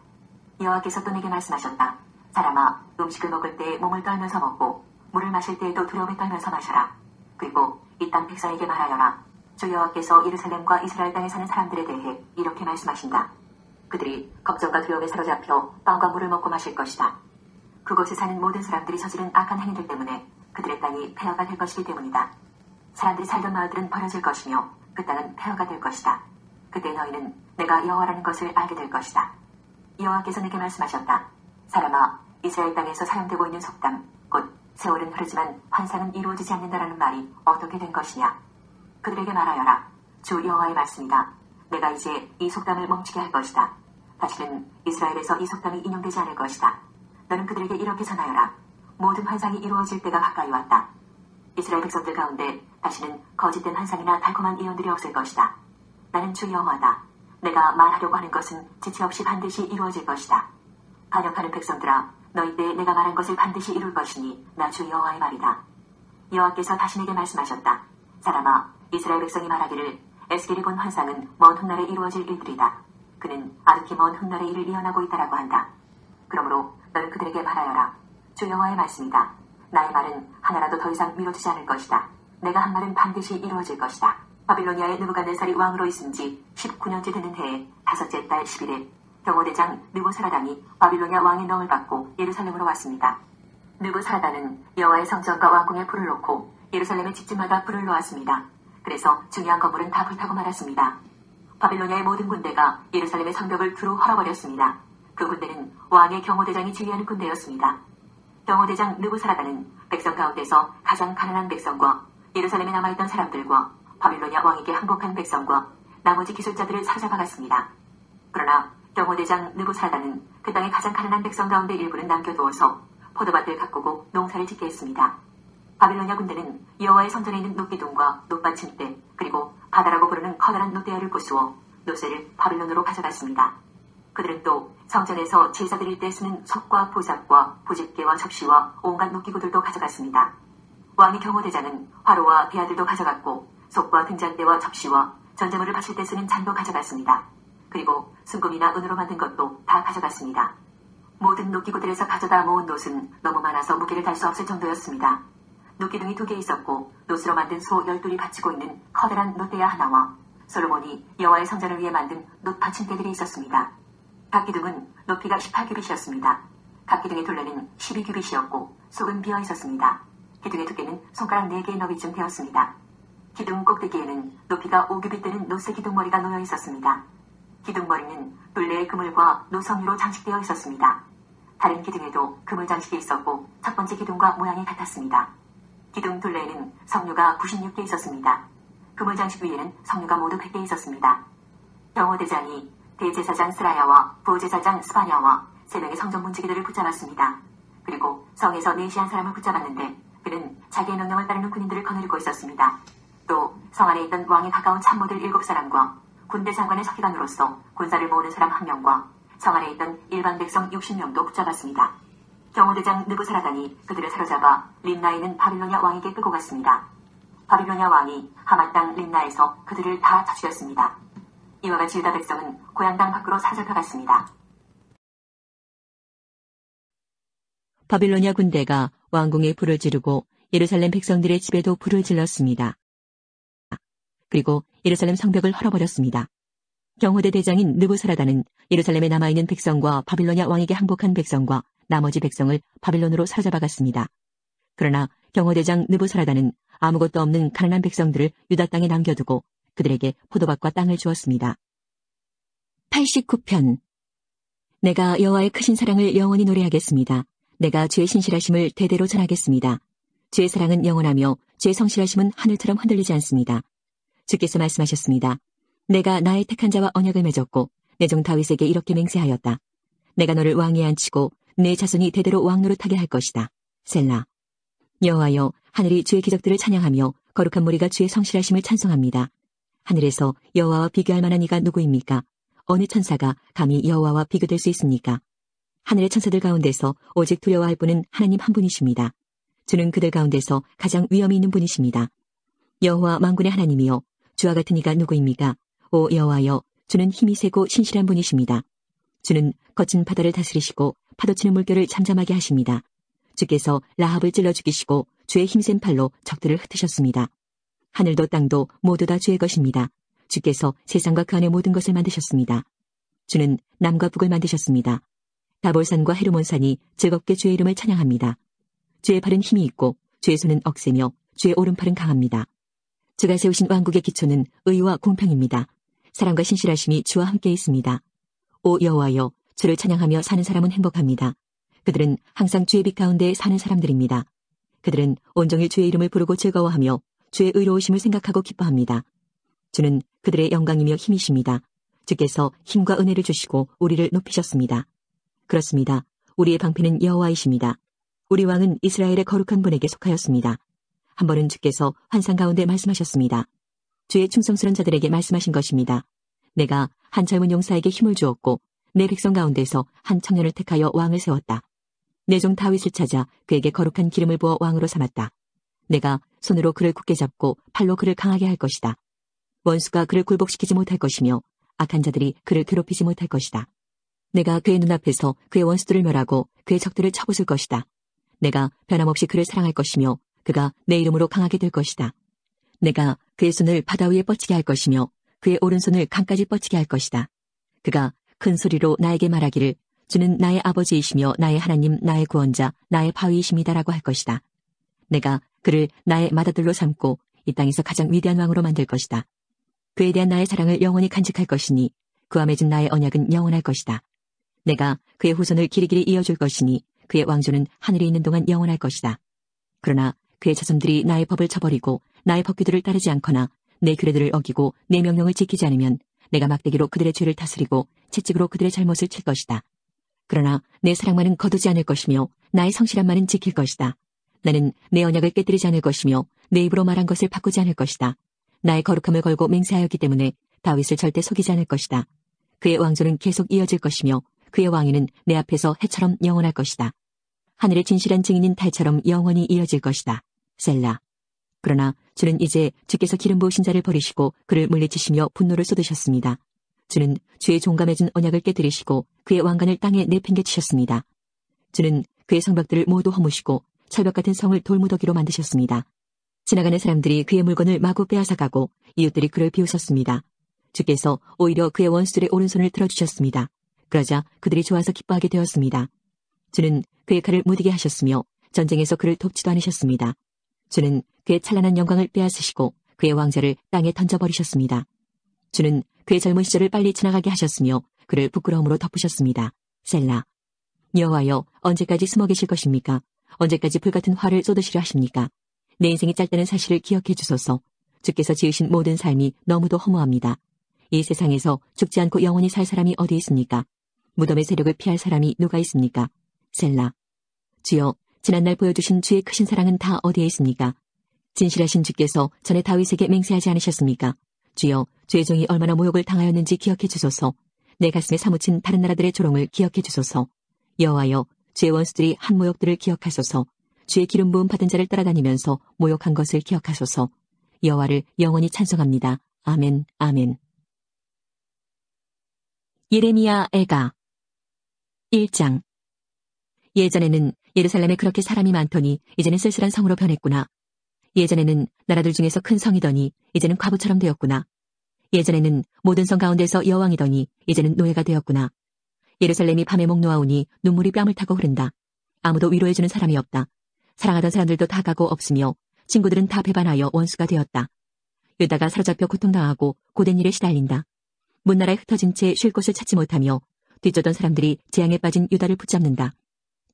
여호와께서 또 내게 말씀하셨다. 사람아, 음식을 먹을 때 몸을 떨면서 먹고 물을 마실 때에도 두려움에 떨면서 마셔라. 그리고 이 땅 백성에게 말하여라. 주 여호와께서 예루살렘과 이스라엘 땅에 사는 사람들에 대해 이렇게 말씀하신다. 그들이 걱정과 두려움에 사로잡혀 빵과 물을 먹고 마실 것이다. 그곳에 사는 모든 사람들이 저지른 악한 행위들 때문에 그들의 땅이 폐허가 될 것이기 때문이다. 사람들이 살던 마을들은 버려질 것이며 그 땅은 폐허가 될 것이다. 그때 너희는 내가 여호와라는 것을 알게 될 것이다. 여호와께서 내게 말씀하셨다. 사람아, 이스라엘 땅에서 사용되고 있는 속담, 곧 세월은 흐르지만 환상은 이루어지지 않는다라는 말이 어떻게 된 것이냐. 그들에게 말하여라. 주 여호와의 말씀이다. 내가 이제 이 속담을 멈추게 할 것이다. 다시는 이스라엘에서 이 속담이 인용되지 않을 것이다. 너는 그들에게 이렇게 전하여라. 모든 환상이 이루어질 때가 가까이 왔다. 이스라엘 백성들 가운데 다시는 거짓된 환상이나 달콤한 예언들이 없을 것이다. 나는 주 여호와다. 내가 말하려고 하는 것은 지체 없이 반드시 이루어질 것이다. 반역하는 백성들아, 너희 때에 내가 말한 것을 반드시 이룰 것이니 나 주 여호와의 말이다. 여호와께서 다시 내게 말씀하셨다. 사람아, 이스라엘 백성이 말하기를 에스겔이 본 환상은 먼 훗날에 이루어질 일들이다. 그는 아득히 먼 훗날의 일을 예언하고 있다라고 한다. 그러므로 너는 그들에게 말하여라. 주 여호와의 말씀이다. 나의 말은 하나라도 더 이상 미뤄지지 않을 것이다. 내가 한 말은 반드시 이루어질 것이다. 바빌로니아의 느부갓네살이 왕으로 있은 지 19년째 되는 해에 5째 달 10일에 경호대장 느부사라단이 바빌로니아 왕의 명을 받고 예루살렘으로 왔습니다. 느부사라단은 여호와의 성전과 왕궁에 불을 놓고 예루살렘의 집집마다 불을 놓았습니다. 그래서 중요한 건물은 다 불타고 말았습니다. 바빌로니아의 모든 군대가 예루살렘의 성벽을 두루 헐어버렸습니다. 그 군대는 왕의 경호대장이 지휘하는 군대였습니다. 경호대장 느부사라단은 백성 가운데서 가장 가난한 백성과 예루살렘에 남아있던 사람들과 바빌로니아 왕에게 항복한 백성과 나머지 기술자들을 사로잡아갔습니다. 그러나 경호대장 느부사라단은 그 땅의 가장 가난한 백성 가운데 일부는 남겨두어서 포도밭을 가꾸고 농사를 짓게 했습니다. 바빌로니아 군대는 여호와의 성전에 있는 놋기둥과 놋받침대 그리고 바다라고 부르는 커다란 놋대야를 부수어 놋새를 바빌론으로 가져갔습니다. 그들은 또 성전에서 제사 드릴 때 쓰는 석과 보삽과 부집개와 접시와 온갖 놋기구들도 가져갔습니다. 왕의 경호대장은 화로와 배아들도 가져갔고 속과 등잔대와 접시와 전제물을 바칠 때 쓰는 잔도 가져갔습니다. 그리고 순금이나 은으로 만든 것도 다 가져갔습니다. 모든 놋기구들에서 가져다 모은 놋은 너무 많아서 무게를 달 수 없을 정도였습니다. 놋기둥이 2개 있었고 놋으로 만든 소 12이 받치고 있는 커다란 놋대야 하나와 솔로몬이 여호와의 성전을 위해 만든 놋 받침대들이 있었습니다. 각 기둥은 높이가 18규빗이었습니다. 각 기둥의 둘레는 12규빗이었고 속은 비어 있었습니다. 기둥의 두께는 손가락 4개의 너비쯤 되었습니다. 기둥 꼭대기에는 높이가 5규빗 되는 놋새 기둥머리가 놓여 있었습니다. 기둥머리는 둘레의 그물과 노석류로 장식되어 있었습니다. 다른 기둥에도 그물 장식이 있었고 첫 번째 기둥과 모양이 같았습니다. 기둥 둘레에는 석류가 96개 있었습니다. 그물 장식 위에는 석류가 모두 100개 있었습니다. 경호대장이 대제사장 스라야와 부제사장 스바냐와 3명의 성전 문지기들을 붙잡았습니다. 그리고 성에서 내시한 사람을 붙잡았는데 그는 자기의 명령을 따르는 군인들을 거느리고 있었습니다. 또 성 안에 있던 왕에 가까운 참모들 7사람과 군대 장관의 서기관으로서 군사를 모으는 사람 1명과 성 안에 있던 일반 백성 60명도 붙잡았습니다. 경호대장 느부사라단이 그들을 사로잡아 림나에 있는 바빌로니아 왕에게 끌고 갔습니다. 바빌로니아 왕이 하맛 땅 림나에서 그들을 다 쳐 죽였습니다. 이와 같이 유다 백성은 고향 땅 밖으로 사로잡혀갔습니다. 바빌로니아 군대가 왕궁에 불을 지르고 예루살렘 백성들의 집에도 불을 질렀습니다. 그리고 예루살렘 성벽을 헐어버렸습니다. 경호대 대장인 느부사라단은 예루살렘에 남아있는 백성과 바빌로니아 왕에게 항복한 백성과 나머지 백성을 바빌론으로 사로잡아갔습니다. 그러나 경호대장 느부사라단은 아무것도 없는 가난한 백성들을 유다 땅에 남겨두고 그들에게 포도밭과 땅을 주었습니다. 89편. 내가 여호와의 크신 사랑을 영원히 노래하겠습니다. 내가 주의 신실하심을 대대로 전하겠습니다. 주의 사랑은 영원하며 주의 성실하심은 하늘처럼 흔들리지 않습니다. 주께서 말씀하셨습니다. 내가 나의 택한 자와 언약을 맺었고 내 종 다윗에게 이렇게 맹세하였다. 내가 너를 왕위에 앉히고 내 자손이 대대로 왕노릇하게 할 것이다. 셀라. 여호와여, 하늘이 주의 기적들을 찬양하며 거룩한 무리가 주의 성실하심을 찬송합니다. 하늘에서 여호와와 비교할 만한 이가 누구입니까? 어느 천사가 감히 여호와와 비교될 수 있습니까? 하늘의 천사들 가운데서 오직 두려워할 분은 하나님 한 분이십니다. 주는 그들 가운데서 가장 위엄이 있는 분이십니다. 여호와 만군의 하나님이여, 주와 같은 이가 누구입니까? 오 여호와여, 주는 힘이 세고 신실한 분이십니다. 주는 거친 바다를 다스리시고 파도치는 물결을 잠잠하게 하십니다. 주께서 라합을 찔러 죽이시고 주의 힘센 팔로 적들을 흩으셨습니다. 하늘도 땅도 모두 다 주의 것입니다. 주께서 세상과 그 안의 모든 것을 만드셨습니다. 주는 남과 북을 만드셨습니다. 다볼산과 헤르몬산이 즐겁게 주의 이름을 찬양합니다. 주의 팔은 힘이 있고 주의 손은 억세며 주의 오른팔은 강합니다. 주가 세우신 왕국의 기초는 의와 공평입니다. 사랑과 신실하심이 주와 함께 있습니다. 오 여호와여, 주를 찬양하며 사는 사람은 행복합니다. 그들은 항상 주의 빛 가운데 사는 사람들입니다. 그들은 온종일 주의 이름을 부르고 즐거워하며 주의 의로우심을 생각하고 기뻐합니다. 주는 그들의 영광이며 힘이십니다. 주께서 힘과 은혜를 주시고 우리를 높이셨습니다. 그렇습니다. 우리의 방패는 여호와이십니다. 우리 왕은 이스라엘의 거룩한 분에게 속하였습니다. 한 번은 주께서 환상 가운데 말씀하셨습니다. 주의 충성스러운 자들에게 말씀하신 것입니다. 내가 한 젊은 용사에게 힘을 주었고 내 백성 가운데서 한 청년을 택하여 왕을 세웠다. 내 종 다윗을 찾아 그에게 거룩한 기름을 부어 왕으로 삼았다. 내가 손으로 그를 굳게 잡고 팔로 그를 강하게 할 것이다. 원수가 그를 굴복시키지 못할 것이며 악한 자들이 그를 괴롭히지 못할 것이다. 내가 그의 눈앞에서 그의 원수들을 멸하고 그의 적들을 쳐부술 것이다. 내가 변함없이 그를 사랑할 것이며 그가 내 이름으로 강하게 될 것이다. 내가 그의 손을 바다 위에 뻗치게 할 것이며 그의 오른손을 강까지 뻗치게 할 것이다. 그가 큰 소리로 나에게 말하기를 주는 나의 아버지이시며 나의 하나님, 나의 구원자, 나의 바위이십니다라고 할 것이다. 내가 그를 나의 맏아들로 삼고 이 땅에서 가장 위대한 왕으로 만들 것이다. 그에 대한 나의 사랑을 영원히 간직할 것이니 그와 맺은 나의 언약은 영원할 것이다. 내가 그의 후손을 길이길이 이어줄 것이니 그의 왕조는 하늘에 있는 동안 영원할 것이다. 그러나 그의 자손들이 나의 법을 저버리고 나의 법규들을 따르지 않거나 내 규례들을 어기고 내 명령을 지키지 않으면 내가 막대기로 그들의 죄를 다스리고 채찍으로 그들의 잘못을 칠 것이다. 그러나 내 사랑만은 거두지 않을 것이며 나의 성실함만은 지킬 것이다. 나는 내 언약을 깨뜨리지 않을 것이며 내 입으로 말한 것을 바꾸지 않을 것이다. 나의 거룩함을 걸고 맹세하였기 때문에 다윗을 절대 속이지 않을 것이다. 그의 왕조는 계속 이어질 것이며 그의 왕위는 내 앞에서 해처럼 영원할 것이다. 하늘의 진실한 증인인 달처럼 영원히 이어질 것이다. 셀라. 그러나 주는 이제 주께서 기름 부으신 자를 버리시고 그를 물리치시며 분노를 쏟으셨습니다. 주는 주의 종감해준 언약을 깨뜨리시고 그의 왕관을 땅에 내팽개치셨습니다. 주는 그의 성벽들을 모두 허무시고 철벽 같은 성을 돌무더기로 만드셨습니다. 지나가는 사람들이 그의 물건을 마구 빼앗아가고 이웃들이 그를 비웃었습니다. 주께서 오히려 그의 원수들의 오른손을 들어주셨습니다. 그러자 그들이 좋아서 기뻐하게 되었습니다. 주는 그의 칼을 무디게 하셨으며 전쟁에서 그를 돕지도 않으셨습니다. 주는 그의 찬란한 영광을 빼앗으시고 그의 왕자를 땅에 던져버리셨습니다. 주는 그의 젊은 시절을 빨리 지나가게 하셨으며 그를 부끄러움으로 덮으셨습니다. 셀라. 여호와여, 언제까지 숨어 계실 것입니까? 언제까지 불같은 화를 쏟으시려 하십니까? 내 인생이 짧다는 사실을 기억해 주소서. 주께서 지으신 모든 삶이 너무도 허무합니다. 이 세상에서 죽지 않고 영원히 살 사람이 어디 있습니까? 무덤의 세력을 피할 사람이 누가 있습니까? 셀라. 주여, 지난날 보여주신 주의 크신 사랑은 다 어디에 있습니까? 진실하신 주께서 전에 다윗에게 맹세하지 않으셨습니까? 주여, 주의 종이 얼마나 모욕을 당하였는지 기억해 주소서. 내 가슴에 사무친 다른 나라들의 조롱을 기억해 주소서. 여호와여, 주의 원수들이 한 모욕들을 기억하소서. 주의 기름 부음 받은 자를 따라다니면서 모욕한 것을 기억하소서. 여호와를 영원히 찬송합니다. 아멘, 아멘. 예레미야 애가 1장. 예전에는 예루살렘에 그렇게 사람이 많더니 이제는 쓸쓸한 성으로 변했구나. 예전에는 나라들 중에서 큰 성이더니 이제는 과부처럼 되었구나. 예전에는 모든 성 가운데서 여왕이더니 이제는 노예가 되었구나. 예루살렘이 밤에 목 놓아오니 눈물이 뺨을 타고 흐른다. 아무도 위로해주는 사람이 없다. 사랑하던 사람들도 다 가고 없으며 친구들은 다 배반하여 원수가 되었다. 유다가 사로잡혀 고통당하고 고된 일에 시달린다. 문나라에 흩어진 채 쉴 곳을 찾지 못하며 뒤쫓던 사람들이 재앙에 빠진 유다를 붙잡는다.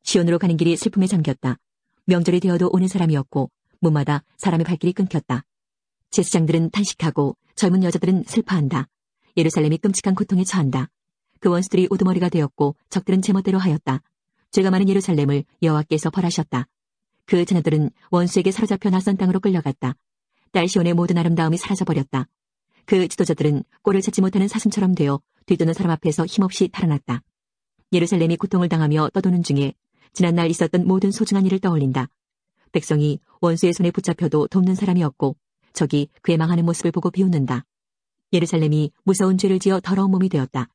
시온으로 가는 길이 슬픔에 잠겼다. 명절이 되어도 오는 사람이 없고 문마다 사람의 발길이 끊겼다. 제사장들은 탄식하고 젊은 여자들은 슬퍼한다. 예루살렘이 끔찍한 고통에 처한다. 그 원수들이 우두머리가 되었고 적들은 제멋대로 하였다. 죄가 많은 예루살렘을 여호와께서 벌하셨다. 그 자녀들은 원수에게 사로잡혀 낯선 땅으로 끌려갔다. 딸 시온의 모든 아름다움이 사라져버렸다. 그 지도자들은 꼴을 찾지 못하는 사슴처럼 되어 뒤도는 사람 앞에서 힘없이 달아났다. 예루살렘이 고통을 당하며 떠도는 중에 지난날 있었던 모든 소중한 일을 떠올린다. 백성이 원수의 손에 붙잡혀도 돕는 사람이 없고 적이 그의 망하는 모습을 보고 비웃는다. 예루살렘이 무서운 죄를 지어 더러운 몸이 되었다.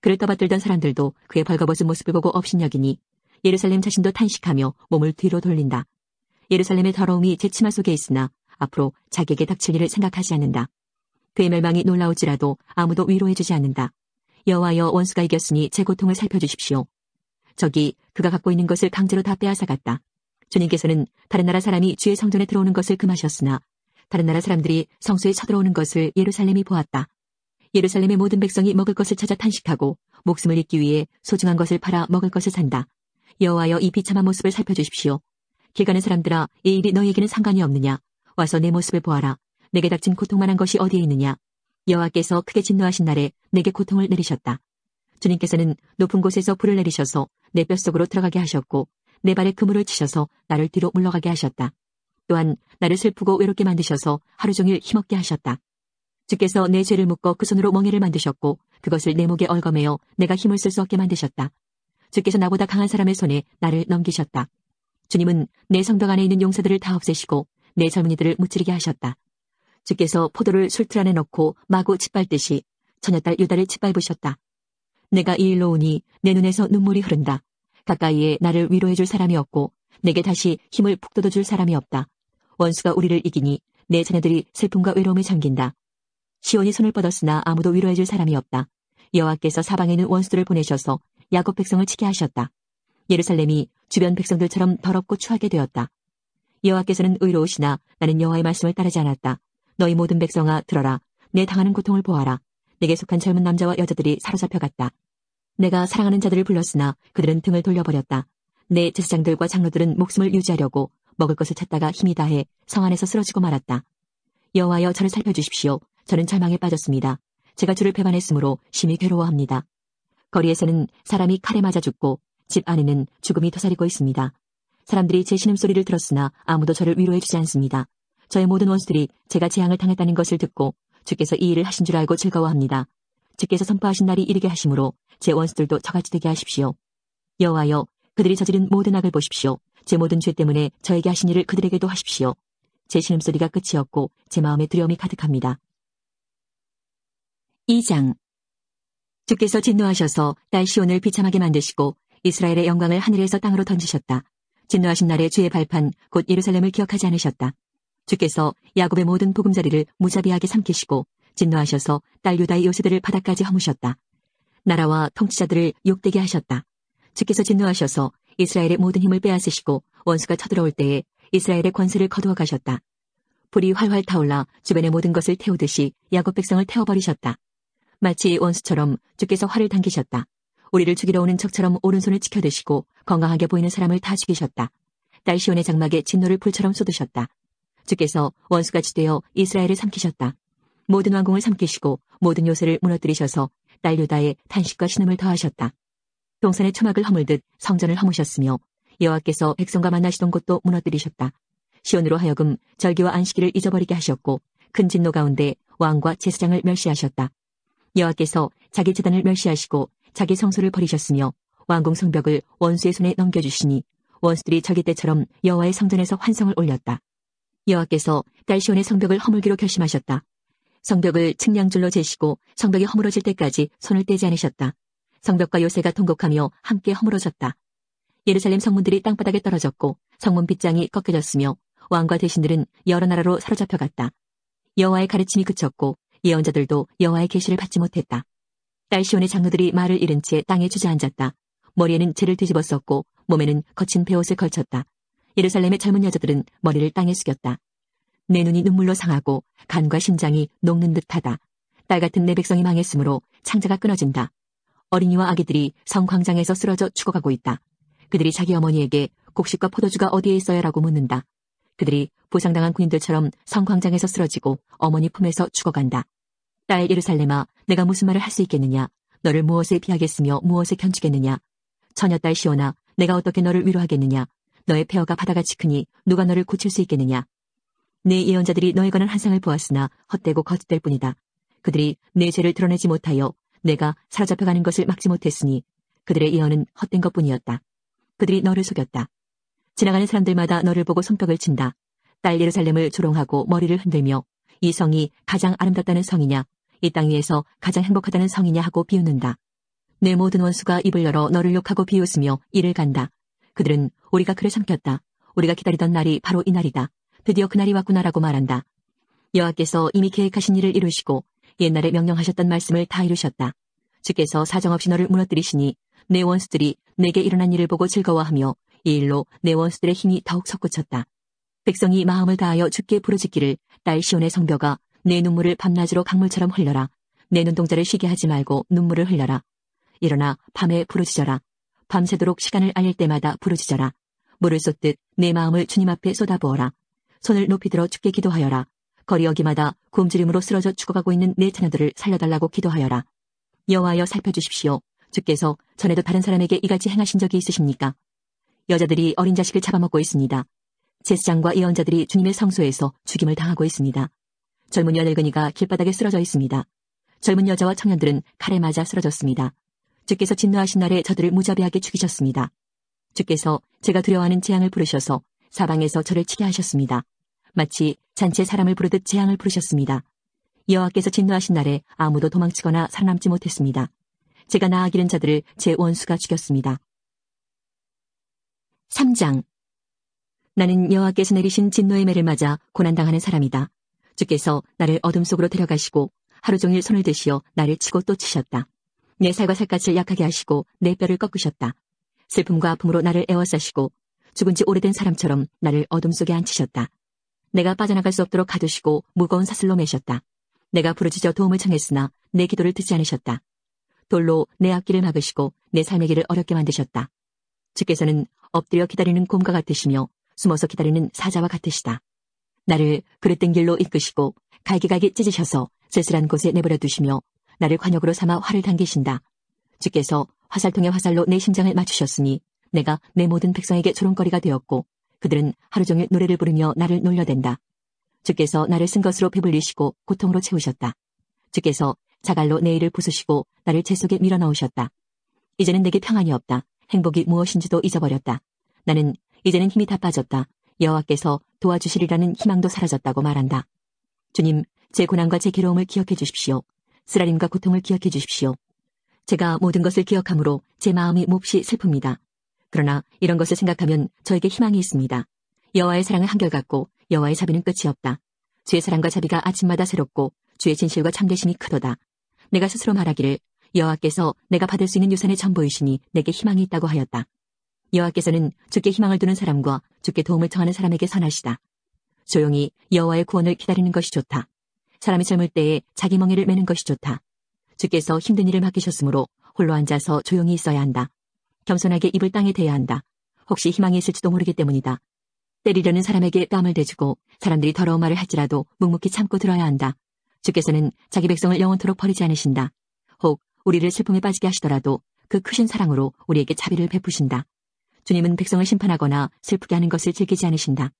그를 떠받들던 사람들도 그의 벌거벗은 모습을 보고 업신여기니 예루살렘 자신도 탄식하며 몸을 뒤로 돌린다. 예루살렘의 더러움이 제 치마 속에 있으나 앞으로 자기에게 닥칠 일을 생각하지 않는다. 그의 멸망이 놀라울지라도 아무도 위로해주지 않는다. 여호와여, 원수가 이겼으니 제 고통을 살펴주십시오. 적이 그가 갖고 있는 것을 강제로 다 빼앗아갔다. 주님께서는 다른 나라 사람이 주의 성전에 들어오는 것을 금하셨으나 다른 나라 사람들이 성소에 쳐들어오는 것을 예루살렘이 보았다. 예루살렘의 모든 백성이 먹을 것을 찾아 탄식하고 목숨을 잇기 위해 소중한 것을 팔아 먹을 것을 산다. 여호와여, 이 비참한 모습을 살펴주십시오. 길 가는 사람들아, 이 일이 너희에게는 상관이 없느냐? 와서 내 모습을 보아라. 내게 닥친 고통만한 것이 어디에 있느냐? 여호와께서 크게 진노하신 날에 내게 고통을 내리셨다. 주님께서는 높은 곳에서 불을 내리셔서 내 뼛속으로 들어가게 하셨고 내 발에 그물을 치셔서 나를 뒤로 물러가게 하셨다. 또한 나를 슬프고 외롭게 만드셔서 하루 종일 힘없게 하셨다. 주께서 내 죄를 묶어 그 손으로 멍에를 만드셨고 그것을 내 목에 얽어매어 내가 힘을 쓸 수 없게 만드셨다. 주께서 나보다 강한 사람의 손에 나를 넘기셨다. 주님은 내 성벽 안에 있는 용사들을 다 없애시고 내 젊은이들을 무찌르게 하셨다. 주께서 포도를 술틀 안에 넣고 마구 짓밟듯이 처녀딸 유다를 짓밟으셨다. 내가 이 일로 오니 내 눈에서 눈물이 흐른다. 가까이에 나를 위로해 줄 사람이 없고 내게 다시 힘을 북돋워 줄 사람이 없다. 원수가 우리를 이기니 내 자녀들이 슬픔과 외로움에 잠긴다. 시온이 손을 뻗었으나 아무도 위로해 줄 사람이 없다. 여호와께서 사방에 있는 원수들을 보내셔서 야곱 백성을 치게 하셨다. 예루살렘이 주변 백성들처럼 더럽고 추하게 되었다. 여호와께서는 의로우시나 나는 여호와의 말씀을 따르지 않았다. 너희 모든 백성아 들어라. 내 당하는 고통을 보아라. 내게 속한 젊은 남자와 여자들이 사로잡혀갔다. 내가 사랑하는 자들을 불렀으나 그들은 등을 돌려버렸다. 내 제사장들과 장로들은 목숨을 유지하려고 먹을 것을 찾다가 힘이 다해 성 안에서 쓰러지고 말았다. 여호와여 저를 살펴주십시오. 저는 절망에 빠졌습니다. 제가 주를 배반했으므로 심히 괴로워합니다. 거리에서는 사람이 칼에 맞아 죽고 집 안에는 죽음이 도사리고 있습니다. 사람들이 제 신음소리를 들었으나 아무도 저를 위로해주지 않습니다. 저의 모든 원수들이 제가 재앙을 당했다는 것을 듣고 주께서 이 일을 하신 줄 알고 즐거워합니다. 주께서 선포하신 날이 이르게 하심으로 제 원수들도 저같이 되게 하십시오. 여호와여 그들이 저지른 모든 악을 보십시오. 제 모든 죄 때문에 저에게 하신 일을 그들에게도 하십시오. 제 신음소리가 끝이 없고 제 마음에 두려움이 가득합니다. 2장 주께서 진노하셔서 딸 시온을 비참하게 만드시고 이스라엘의 영광을 하늘에서 땅으로 던지셨다. 진노하신 날에 주의 발판 곧 예루살렘을 기억하지 않으셨다. 주께서 야곱의 모든 보금자리를 무자비하게 삼키시고 진노하셔서 딸 유다의 요새들을 바닥까지 허무셨다. 나라와 통치자들을 욕되게 하셨다. 주께서 진노하셔서 이스라엘의 모든 힘을 빼앗으시고 원수가 쳐들어올 때에 이스라엘의 권세를 거두어 가셨다. 불이 활활 타올라 주변의 모든 것을 태우듯이 야곱 백성을 태워버리셨다. 마치 원수처럼 주께서 활을 당기셨다. 우리를 죽이러 오는 적처럼 오른손을 치켜드시고 건강하게 보이는 사람을 다 죽이셨다. 딸 시온의 장막에 진노를 불처럼 쏟으셨다. 주께서 원수같이 되어 이스라엘을 삼키셨다. 모든 왕궁을 삼키시고 모든 요새를 무너뜨리셔서 딸 유다에 탄식과 신음을 더하셨다. 동산의 초막을 허물듯 성전을 허무셨으며 여호와께서 백성과 만나시던 곳도 무너뜨리셨다. 시온으로 하여금 절기와 안식일을 잊어버리게 하셨고 큰 진노 가운데 왕과 제사장을 멸시하셨다. 여호와께서 자기 제단을 멸시하시고 자기 성소를 버리셨으며 왕궁 성벽을 원수의 손에 넘겨주시니 원수들이 저기 때처럼 여호와의 성전에서 환성을 올렸다. 여호와께서 딸 시온의 성벽을 허물기로 결심하셨다. 성벽을 측량줄로 재시고 성벽이 허물어질 때까지 손을 떼지 않으셨다. 성벽과 요새가 통곡하며 함께 허물어졌다. 예루살렘 성문들이 땅바닥에 떨어졌고 성문 빗장이 꺾여졌으며 왕과 대신들은 여러 나라로 사로잡혀갔다. 여호와의 가르침이 그쳤고 예언자들도 여호와의 계시를 받지 못했다. 딸 시온의 장로들이 말을 잃은 채 땅에 주저앉았다. 머리에는 재를 뒤집어 썼고 몸에는 거친 베옷을 걸쳤다. 예루살렘의 젊은 여자들은 머리를 땅에 숙였다. 내 눈이 눈물로 상하고 간과 심장이 녹는 듯하다. 딸 같은 내 백성이 망했으므로 창자가 끊어진다. 어린이와 아기들이 성 광장에서 쓰러져 죽어가고 있다. 그들이 자기 어머니에게 곡식과 포도주가 어디에 있어요라고 묻는다. 그들이 부상당한 군인들처럼 성 광장에서 쓰러지고 어머니 품에서 죽어간다. 딸 예루살렘아, 내가 무슨 말을 할 수 있겠느냐? 너를 무엇에 비하겠으며 무엇에 견주겠느냐? 처녀딸 시온아, 내가 어떻게 너를 위로하겠느냐? 너의 폐허가 바다같이 크니 누가 너를 고칠 수 있겠느냐? 내 예언자들이 너에 관한 환상을 보았으나 헛되고 거짓될 뿐이다. 그들이 내 죄를 드러내지 못하여 내가 사로잡혀가는 것을 막지 못했으니 그들의 예언은 헛된 것뿐이었다. 그들이 너를 속였다. 지나가는 사람들마다 너를 보고 손뼉을 친다. 딸 예루살렘을 조롱하고 머리를 흔들며 이 성이 가장 아름답다는 성이냐, 이 땅 위에서 가장 행복하다는 성이냐 하고 비웃는다. 내 모든 원수가 입을 열어 너를 욕하고 비웃으며 이를 간다. 그들은 우리가 그를 삼켰다. 우리가 기다리던 날이 바로 이 날이다. 드디어 그날이 왔구나라고 말한다. 여호와께서 이미 계획하신 일을 이루시고 옛날에 명령하셨던 말씀을 다 이루셨다. 주께서 사정없이 너를 무너뜨리시니 내 원수들이 내게 일어난 일을 보고 즐거워하며 이 일로 내 원수들의 힘이 더욱 솟구쳤다. 백성이 마음을 다하여 주께 부르짖기를 딸 시온의 성벽아 내 눈물을 밤낮으로 강물처럼 흘려라. 내 눈동자를 쉬게 하지 말고 눈물을 흘려라. 일어나 밤에 부르짖어라. 밤새도록 시간을 알릴 때마다 부르짖어라. 물을 쏟듯 내 마음을 주님 앞에 쏟아부어라. 손을 높이 들어 주께 기도하여라. 거리 어기마다 굶주림으로 쓰러져 죽어가고 있는 내 자녀들을 살려달라고 기도하여라. 여호와여 살펴주십시오. 주께서 전에도 다른 사람에게 이같이 행하신 적이 있으십니까? 여자들이 어린 자식을 잡아먹고 있습니다. 제사장과 예언자들이 주님의 성소에서 죽임을 당하고 있습니다. 젊은 여늙은이가 길바닥에 쓰러져 있습니다. 젊은 여자와 청년들은 칼에 맞아 쓰러졌습니다. 주께서 진노하신 날에 저들을 무자비하게 죽이셨습니다. 주께서 제가 두려워하는 재앙을 부르셔서 사방에서 저를 치게 하셨습니다. 마치 잔치에 사람을 부르듯 재앙을 부르셨습니다. 여호와께서 진노하신 날에 아무도 도망치거나 살아남지 못했습니다. 제가 나아기는 자들을 제 원수가 죽였습니다. 3장. 나는 여호와께서 내리신 진노의 매를 맞아 고난당하는 사람이다. 주께서 나를 어둠 속으로 데려가시고 하루 종일 손을 드시어 나를 치고 또 치셨다. 내 살과 살갗을 약하게 하시고 내 뼈를 꺾으셨다. 슬픔과 아픔으로 나를 애워싸시고 죽은 지 오래된 사람처럼 나를 어둠 속에 앉히셨다. 내가 빠져나갈 수 없도록 가두시고 무거운 사슬로 매셨다. 내가 부르짖어 도움을 청했으나 내 기도를 듣지 않으셨다. 돌로 내 앞길을 막으시고 내 삶의 길을 어렵게 만드셨다. 주께서는 엎드려 기다리는 곰과 같으시며 숨어서 기다리는 사자와 같으시다. 나를 그릇된 길로 이끄시고 갈기갈기 찢으셔서 쓸쓸한 곳에 내버려 두시며 나를 관역으로 삼아 활을 당기신다. 주께서 화살통에 화살로 내 심장을 맞추셨으니 내가 내 모든 백성에게 조롱거리가 되었고 그들은 하루 종일 노래를 부르며 나를 놀려댄다. 주께서 나를 쓴 것으로 배불리시고 고통으로 채우셨다. 주께서 자갈로 내 일을 부수시고 나를 재 속에 밀어넣으셨다. 이제는 내게 평안이 없다. 행복이 무엇인지도 잊어버렸다. 나는 이제는 힘이 다 빠졌다. 여호와께서 도와주시리라는 희망도 사라졌다고 말한다. 주님, 제 고난과 제 괴로움을 기억해 주십시오. 쓰라림과 고통을 기억해 주십시오. 제가 모든 것을 기억함으로 제 마음이 몹시 슬픕니다. 그러나 이런 것을 생각하면 저에게 희망이 있습니다. 여호와의 사랑은 한결같고 여호와의 자비는 끝이 없다. 주의 사랑과 자비가 아침마다 새롭고 주의 진실과 참되심이 크도다. 내가 스스로 말하기를 여호와께서 내가 받을 수 있는 유산의 전부이시니 내게 희망이 있다고 하였다. 여호와께서는 주께 희망을 두는 사람과 주께 도움을 청하는 사람에게 선하시다. 조용히 여호와의 구원을 기다리는 것이 좋다. 사람이 젊을 때에 자기 멍에를 매는 것이 좋다. 주께서 힘든 일을 맡기셨으므로 홀로 앉아서 조용히 있어야 한다. 겸손하게 입을 땅에 대야 한다. 혹시 희망이 있을지도 모르기 때문이다. 때리려는 사람에게 뺨을 대주고 사람들이 더러운 말을 할지라도 묵묵히 참고 들어야 한다. 주께서는 자기 백성을 영원토록 버리지 않으신다. 혹 우리를 슬픔에 빠지게 하시더라도 그 크신 사랑으로 우리에게 자비를 베푸신다. 주님은 백성을 심판하거나 슬프게 하는 것을 즐기지 않으신다.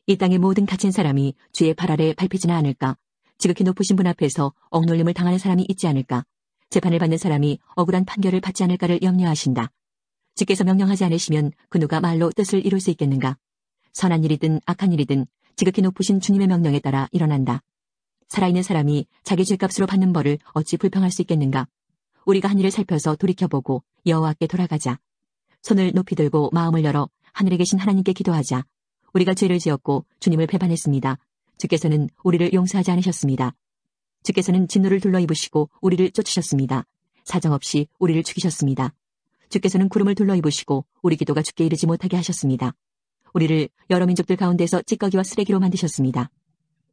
이 땅의 모든 갇힌 사람이 주의 발 아래 밟히지는 않을까? 지극히 높으신 분 앞에서 억눌림을 당하는 사람이 있지 않을까? 재판을 받는 사람이 억울한 판결을 받지 않을까를 염려하신다. 주께서 명령하지 않으시면 그 누가 말로 뜻을 이룰 수 있겠는가? 선한 일이든 악한 일이든 지극히 높으신 주님의 명령에 따라 일어난다. 살아있는 사람이 자기 죄값으로 받는 벌을 어찌 불평할 수 있겠는가? 우리가 한 일을 살펴서 돌이켜보고 여호와께 돌아가자. 손을 높이 들고 마음을 열어 하늘에 계신 하나님께 기도하자. 우리가 죄를 지었고 주님을 배반했습니다. 주께서는 우리를 용서하지 않으셨습니다. 주께서는 진노를 둘러입으시고 우리를 쫓으셨습니다. 사정없이 우리를 죽이셨습니다. 주께서는 구름을 둘러입으시고 우리 기도가 주께 이르지 못하게 하셨습니다. 우리를 여러 민족들 가운데서 찌꺼기와 쓰레기로 만드셨습니다.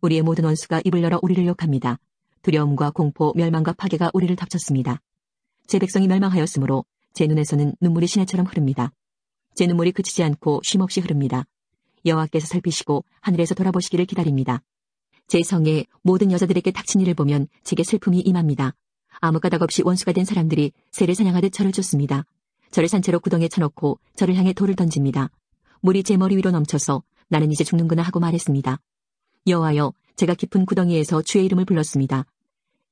우리의 모든 원수가 입을 열어 우리를 욕합니다. 두려움과 공포, 멸망과 파괴가 우리를 덮쳤습니다. 제 백성이 멸망하였으므로 제 눈에서는 눈물이 시내처럼 흐릅니다. 제 눈물이 그치지 않고 쉼없이 흐릅니다. 여호와께서 살피시고 하늘에서 돌아보시기를 기다립니다. 제 성의 모든 여자들에게 닥친 일을 보면 제게 슬픔이 임합니다. 아무 까닭 없이 원수가 된 사람들이 새를 사냥하듯 저를 쫓습니다. 저를 산채로 구덩이에 쳐놓고 저를 향해 돌을 던집니다. 물이 제 머리 위로 넘쳐서 나는 이제 죽는구나 하고 말했습니다. 여호와여, 제가 깊은 구덩이에서 주의 이름을 불렀습니다.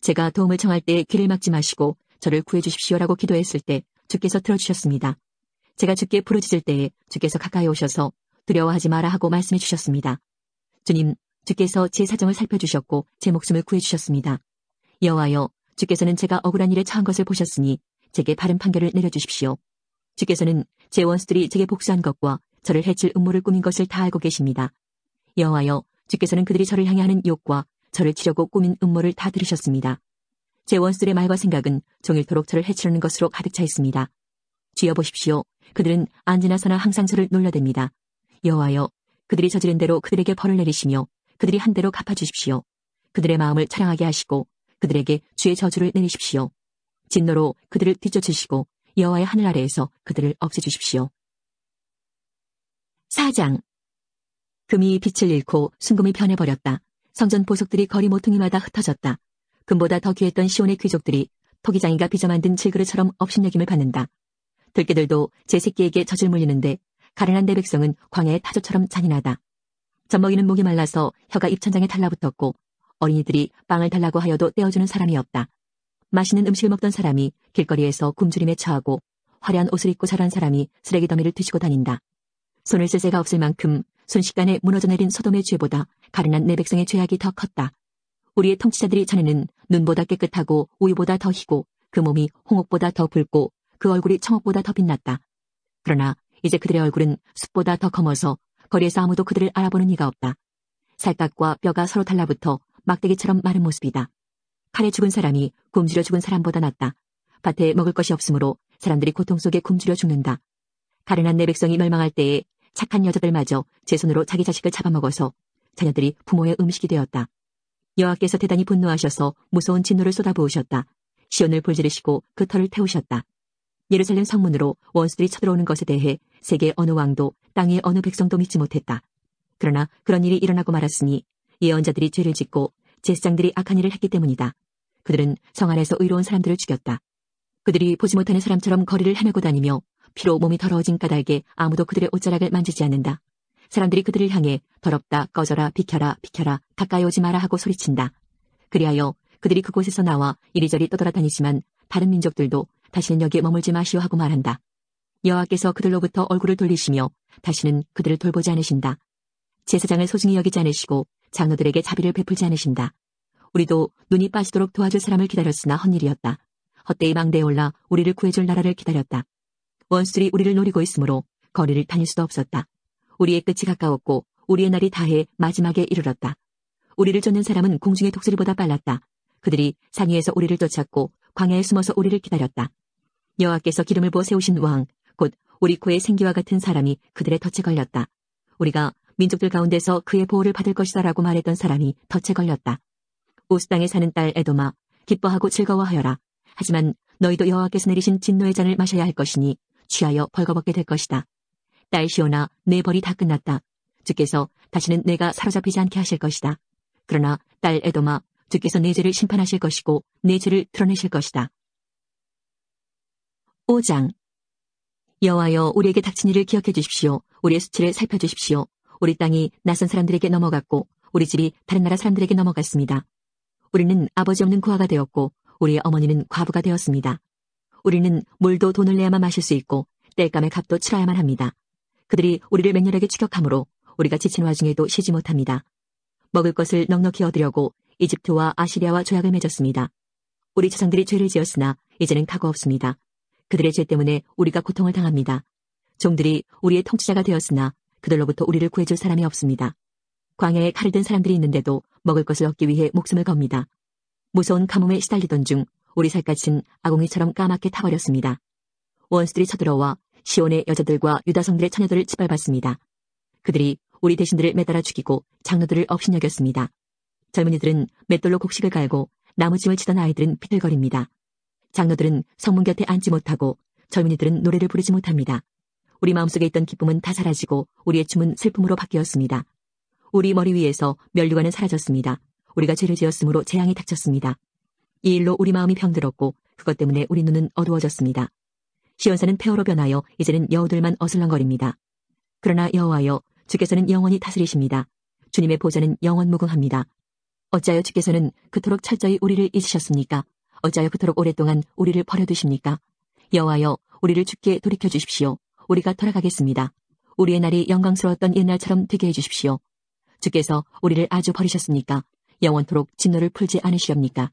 제가 도움을 청할 때 귀를 막지 마시고 저를 구해주십시오라고 기도했을 때 주께서 들어주셨습니다. 제가 주께 부르짖을 때에 주께서 가까이 오셔서 두려워하지 마라 하고 말씀해 주셨습니다. 주님, 주께서 제 사정을 살펴주셨고 제 목숨을 구해주셨습니다. 여호와여, 주께서는 제가 억울한 일에 처한 것을 보셨으니 제게 바른 판결을 내려주십시오. 주께서는 제 원수들이 제게 복수한 것과 저를 해칠 음모를 꾸민 것을 다 알고 계십니다. 여호와여, 주께서는 그들이 저를 향해 하는 욕과 저를 치려고 꾸민 음모를 다 들으셨습니다. 제 원수들의 말과 생각은 종일토록 저를 해치려는 것으로 가득 차 있습니다. 주여 보십시오. 그들은 앉으나 서나 항상 저를 놀려댑니다. 여호와여, 그들이 저지른 대로 그들에게 벌을 내리시며 그들이 한 대로 갚아주십시오. 그들의 마음을 차량하게 하시고 그들에게 주의 저주를 내리십시오. 진노로 그들을 뒤쫓으시고 여호와의 하늘 아래에서 그들을 없애주십시오. 4장. 금이 빛을 잃고 순금이 변해버렸다. 성전 보석들이 거리 모퉁이마다 흩어졌다. 금보다 더 귀했던 시온의 귀족들이 토기장이가 빚어 만든 질그릇처럼 업신여김을 받는다. 들깨들도 제 새끼에게 젖을 물리는데 가련한 내 백성은 광야의 타조처럼 잔인하다. 젖먹이는 목이 말라서 혀가 입천장에 달라붙었고 어린이들이 빵을 달라고 하여도 떼어주는 사람이 없다. 맛있는 음식을 먹던 사람이 길거리에서 굶주림에 처하고 화려한 옷을 입고 자란 사람이 쓰레기 더미를 뒤지고 다닌다. 손을 쓸 새가 없을 만큼 순식간에 무너져 내린 소돔의 죄보다 가련한 내 백성의 죄악이 더 컸다. 우리의 통치자들이 전에는 눈보다 깨끗하고 우유보다 더 희고 그 몸이 홍옥보다 더 붉고 그 얼굴이 청옥보다 더 빛났다. 그러나 이제 그들의 얼굴은 숯보다 더 검어서 거리에서 아무도 그들을 알아보는 이가 없다. 살갗과 뼈가 서로 달라붙어 막대기처럼 마른 모습이다. 칼에 죽은 사람이 굶주려 죽은 사람보다 낫다. 밭에 먹을 것이 없으므로 사람들이 고통 속에 굶주려 죽는다. 가련한 내 백성이 멸망할 때에 착한 여자들마저 제 손으로 자기 자식을 잡아먹어서 자녀들이 부모의 음식이 되었다. 여호와께서 대단히 분노하셔서 무서운 진노를 쏟아부으셨다. 시온을 불지르시고 그 터를 태우셨다. 예루살렘 성문으로 원수들이 쳐들어오는 것에 대해 세계 어느 왕도 땅의 어느 백성도 믿지 못했다. 그러나 그런 일이 일어나고 말았으니 예언자들이 죄를 짓고 제사장들이 악한 일을 했기 때문이다. 그들은 성 안에서 의로운 사람들을 죽였다. 그들이 보지 못하는 사람처럼 거리를 헤매고 다니며 피로 몸이 더러워진 까닭에 아무도 그들의 옷자락을 만지지 않는다. 사람들이 그들을 향해 더럽다, 꺼져라, 비켜라, 비켜라, 가까이 오지 마라 하고 소리친다. 그리하여 그들이 그곳에서 나와 이리저리 떠돌아다니지만 다른 민족들도 다시는 여기에 머물지 마시오 하고 말한다. 여호와께서 그들로부터 얼굴을 돌리시며 다시는 그들을 돌보지 않으신다. 제사장을 소중히 여기지 않으시고 장로들에게 자비를 베풀지 않으신다. 우리도 눈이 빠지도록 도와줄 사람을 기다렸으나 헛일이었다. 헛되이 망대에 올라 우리를 구해줄 나라를 기다렸다. 원수들이 우리를 노리고 있으므로 거리를 다닐 수도 없었다. 우리의 끝이 가까웠고 우리의 날이 다해 마지막에 이르렀다. 우리를 쫓는 사람은 공중의 독수리보다 빨랐다. 그들이 산 위에서 우리를 쫓았고 광야에 숨어서 우리를 기다렸다. 여호와께서 기름을 부어 세우신 왕, 곧 우리 코의 생기와 같은 사람이 그들의 덫에 걸렸다. 우리가 민족들 가운데서 그의 보호를 받을 것이다라고 말했던 사람이 덫에 걸렸다. 우스 땅에 사는 딸 에돔아, 기뻐하고 즐거워하여라. 하지만 너희도 여호와께서 내리신 진노의 잔을 마셔야 할 것이니 취하여 벌거벗게 될 것이다. 딸 시온아, 내 벌이 다 끝났다. 주께서 다시는 내가 사로잡히지 않게 하실 것이다. 그러나 딸 에돔아, 주께서 내 죄를 심판하실 것이고 내 죄를 드러내실 것이다. 5장. 여호와여, 우리에게 닥친 일을 기억해 주십시오. 우리의 수치를 살펴주십시오. 우리 땅이 낯선 사람들에게 넘어갔고 우리 집이 다른 나라 사람들에게 넘어갔습니다. 우리는 아버지 없는 고아가 되었고 우리의 어머니는 과부가 되었습니다. 우리는 물도 돈을 내야만 마실 수 있고 땔감의 값도 치러야만 합니다. 그들이 우리를 맹렬하게 추격하므로 우리가 지친 와중에도 쉬지 못합니다. 먹을 것을 넉넉히 얻으려고 이집트와 아시리아와 조약을 맺었습니다. 우리 조상들이 죄를 지었으나 이제는 각오 없습니다. 그들의 죄 때문에 우리가 고통을 당합니다. 종들이 우리의 통치자가 되었으나 그들로부터 우리를 구해줄 사람이 없습니다. 광야에 칼을 든 사람들이 있는데도 먹을 것을 얻기 위해 목숨을 겁니다. 무서운 가뭄에 시달리던 중 우리 살갗은 아궁이처럼 까맣게 타버렸습니다. 원수들이 쳐들어와 시온의 여자들과 유다성들의 처녀들을 짓밟았습니다. 그들이 우리 대신들을 매달아 죽이고 장로들을 업신여겼습니다. 젊은이들은 맷돌로 곡식을 갈고 나무짐을 치던 아이들은 비틀거립니다. 장로들은 성문 곁에 앉지 못하고 젊은이들은 노래를 부르지 못합니다. 우리 마음속에 있던 기쁨은 다 사라지고 우리의 춤은 슬픔으로 바뀌었습니다. 우리 머리 위에서 면류관은 사라졌습니다. 우리가 죄를 지었으므로 재앙이 닥쳤습니다. 이 일로 우리 마음이 병들었고 그것 때문에 우리 눈은 어두워졌습니다. 시온산은 폐허로 변하여 이제는 여우들만 어슬렁거립니다. 그러나 여호와여, 주께서는 영원히 다스리십니다. 주님의 보좌는 영원 무궁합니다. 어찌하여 주께서는 그토록 철저히 우리를 잊으셨습니까? 어찌하여 그토록 오랫동안 우리를 버려두십니까? 여호와여, 우리를 주께 돌이켜 주십시오. 우리가 돌아가겠습니다. 우리의 날이 영광스러웠던 옛날처럼 되게 해주십시오. 주께서 우리를 아주 버리셨습니까? 영원토록 진노를 풀지 않으시렵니까?